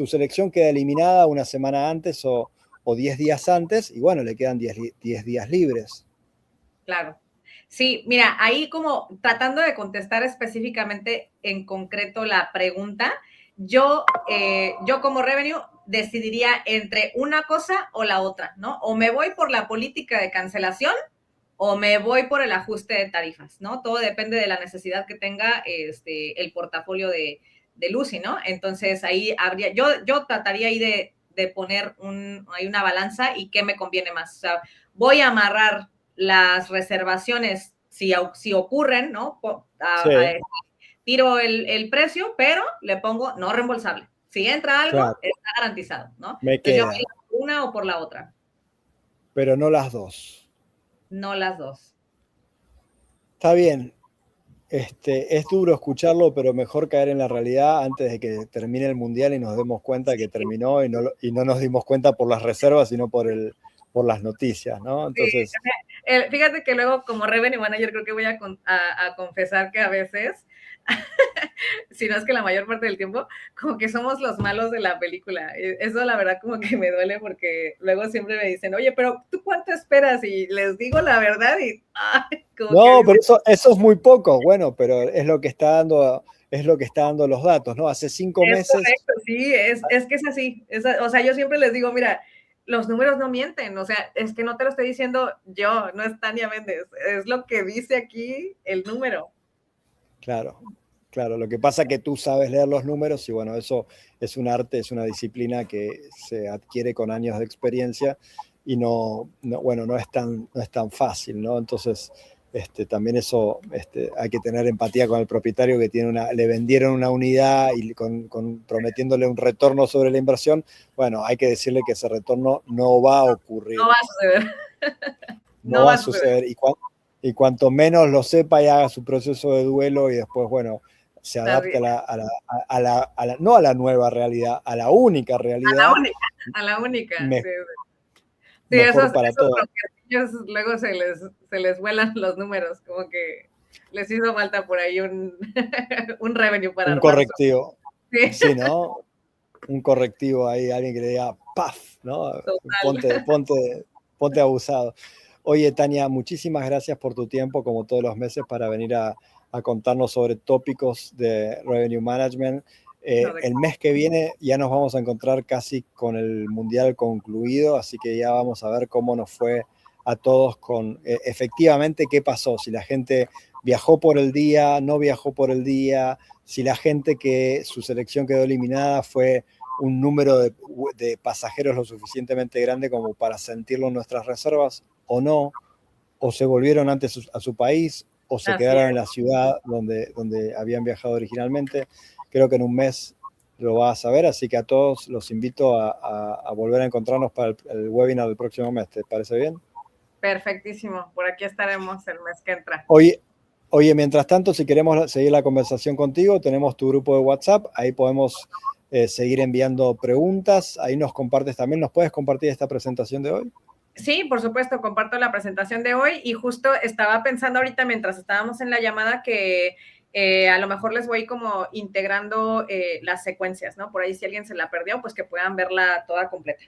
selección queda eliminada una semana antes o 10 días antes y bueno, le quedan 10 días libres. Claro. Sí, mira, ahí como tratando de contestar específicamente en concreto la pregunta, yo como revenue decidiría entre una cosa o la otra, ¿no? O me voy por la política de cancelación o me voy por el ajuste de tarifas, ¿no? Todo depende de la necesidad que tenga el portafolio de Lucy, ¿no? Entonces ahí habría, yo trataría ahí de poner ahí una balanza y qué me conviene más. O sea, voy a amarrar las reservaciones si ocurren, ¿no? Tiro el precio, pero le pongo no reembolsable. Si entra algo, claro, está garantizado, ¿no? Entonces yo voy por una o por la otra. Pero no las dos. No las dos. Está bien. Es duro escucharlo, pero mejor caer en la realidad antes de que termine el Mundial y nos demos cuenta que terminó y no nos dimos cuenta por las reservas, sino por las noticias, ¿no? Entonces, sí. Fíjate que luego como revenue manager creo que voy a confesar que a veces, si no es que la mayor parte del tiempo, como que somos los malos de la película. Eso la verdad como que me duele porque luego siempre me dicen, oye, pero ¿tú cuánto esperas? Y les digo la verdad y... no, pero eso es muy poco, bueno, pero es lo que está dando los datos, ¿no? Hace 5 meses... Correcto, sí, es que es así. O sea, yo siempre les digo, mira, los números no mienten, o sea, es que no te lo estoy diciendo yo, no es Tania Méndez, es lo que dice aquí el número. Claro, lo que pasa es que tú sabes leer los números y bueno, eso es un arte, es una disciplina que se adquiere con años de experiencia y no es tan fácil, ¿no? Entonces, también eso hay que tener empatía con el propietario que le vendieron una unidad y prometiéndole un retorno sobre la inversión. Bueno, hay que decirle que ese retorno no va a ocurrir. No va a suceder. No va a suceder. Y cuanto menos lo sepa y haga su proceso de duelo y después, bueno, se adapte no a la nueva realidad, a la única realidad. A la única. Mejor para todos. Ellos luego se les vuelan los números, como que les hizo falta por ahí un, un revenue para Un armar correctivo. Sí. Sí, ¿no? Un correctivo ahí, alguien que le diga, ¡paf! ¿No? Total. Ponte abusado. Oye, Tania, muchísimas gracias por tu tiempo, como todos los meses, para venir a contarnos sobre tópicos de Revenue Management. No, El mes que viene ya nos vamos a encontrar casi con el Mundial concluido, así que ya vamos a ver cómo nos fue a todos con efectivamente qué pasó, si la gente viajó por el día, no viajó por el día, si la gente que su selección quedó eliminada fue un número de pasajeros lo suficientemente grande como para sentirlo en nuestras reservas o no, o se volvieron antes a su país, o se así quedaron es. en la ciudad donde habían viajado originalmente. Creo que en un mes lo vas a saber, así que a todos los invito a volver a encontrarnos para el webinar del próximo mes. ¿Te parece bien? Perfectísimo. Por aquí estaremos el mes que entra. Oye, mientras tanto, si queremos seguir la conversación contigo, tenemos tu grupo de WhatsApp, ahí podemos seguir enviando preguntas, ahí nos compartes también, ¿nos puedes compartir esta presentación de hoy? Sí, por supuesto, comparto la presentación de hoy y justo estaba pensando ahorita mientras estábamos en la llamada que a lo mejor les voy como integrando las secuencias, ¿no? Por ahí si alguien se la perdió, pues que puedan verla toda completa.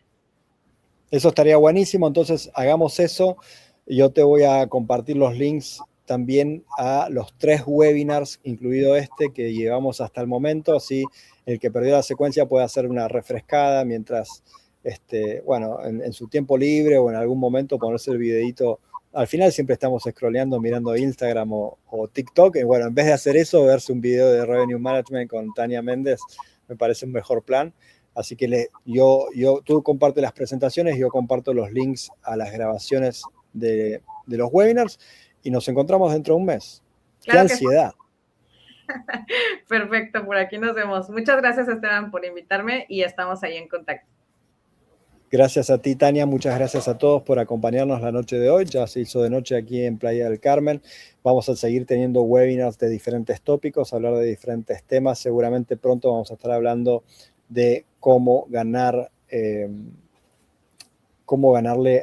Eso estaría buenísimo, entonces hagamos eso. Yo te voy a compartir los links también a los 3 webinars, incluido este que llevamos hasta el momento, así el que perdió la secuencia puede hacer una refrescada mientras, bueno, en su tiempo libre o en algún momento ponerse el videito. Al final siempre estamos scrolleando, mirando Instagram o TikTok, y bueno, en vez de hacer eso, verse un video de Revenue Management con Tania Méndez me parece un mejor plan. Así que tú compartes las presentaciones, yo comparto los links a las grabaciones de los webinars y nos encontramos dentro de un mes. Claro ¡Qué ansiedad! Perfecto, por aquí nos vemos. Muchas gracias, Esteban, por invitarme y estamos ahí en contacto. Gracias a ti, Tania. Muchas gracias a todos por acompañarnos la noche de hoy. Ya se hizo de noche aquí en Playa del Carmen. Vamos a seguir teniendo webinars de diferentes tópicos, hablar de diferentes temas. Seguramente pronto vamos a estar hablando de cómo ganarle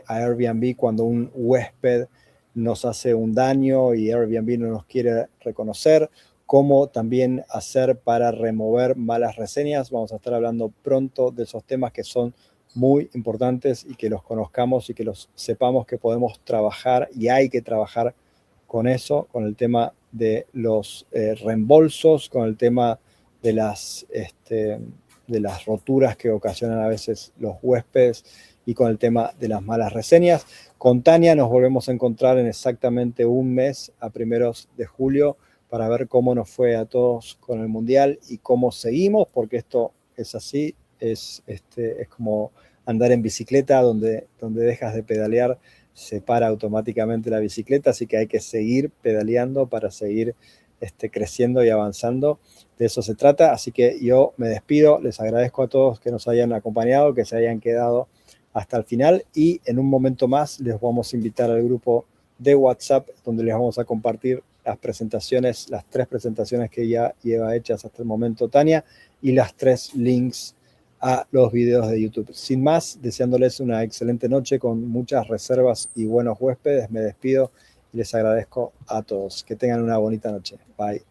a Airbnb cuando un huésped nos hace un daño y Airbnb no nos quiere reconocer, cómo también hacer para remover malas reseñas. Vamos a estar hablando pronto de esos temas que son muy importantes y que los conozcamos y que los sepamos que podemos trabajar y hay que trabajar con eso, con el tema de los reembolsos, con el tema de las roturas que ocasionan a veces los huéspedes y con el tema de las malas reseñas. Con Tania nos volvemos a encontrar en exactamente un mes, a primeros de julio, para ver cómo nos fue a todos con el Mundial y cómo seguimos, porque esto es así, es como andar en bicicleta, donde dejas de pedalear, se para automáticamente la bicicleta, así que hay que seguir pedaleando para seguir creciendo y avanzando. De eso se trata, así que yo me despido, les agradezco a todos que nos hayan acompañado, que se hayan quedado hasta el final y en un momento más les vamos a invitar al grupo de WhatsApp donde les vamos a compartir las presentaciones, las 3 presentaciones que ya lleva hechas hasta el momento Tania y las 3 links a los videos de YouTube. Sin más, deseándoles una excelente noche con muchas reservas y buenos huéspedes, me despido y les agradezco a todos. Que tengan una bonita noche. Bye.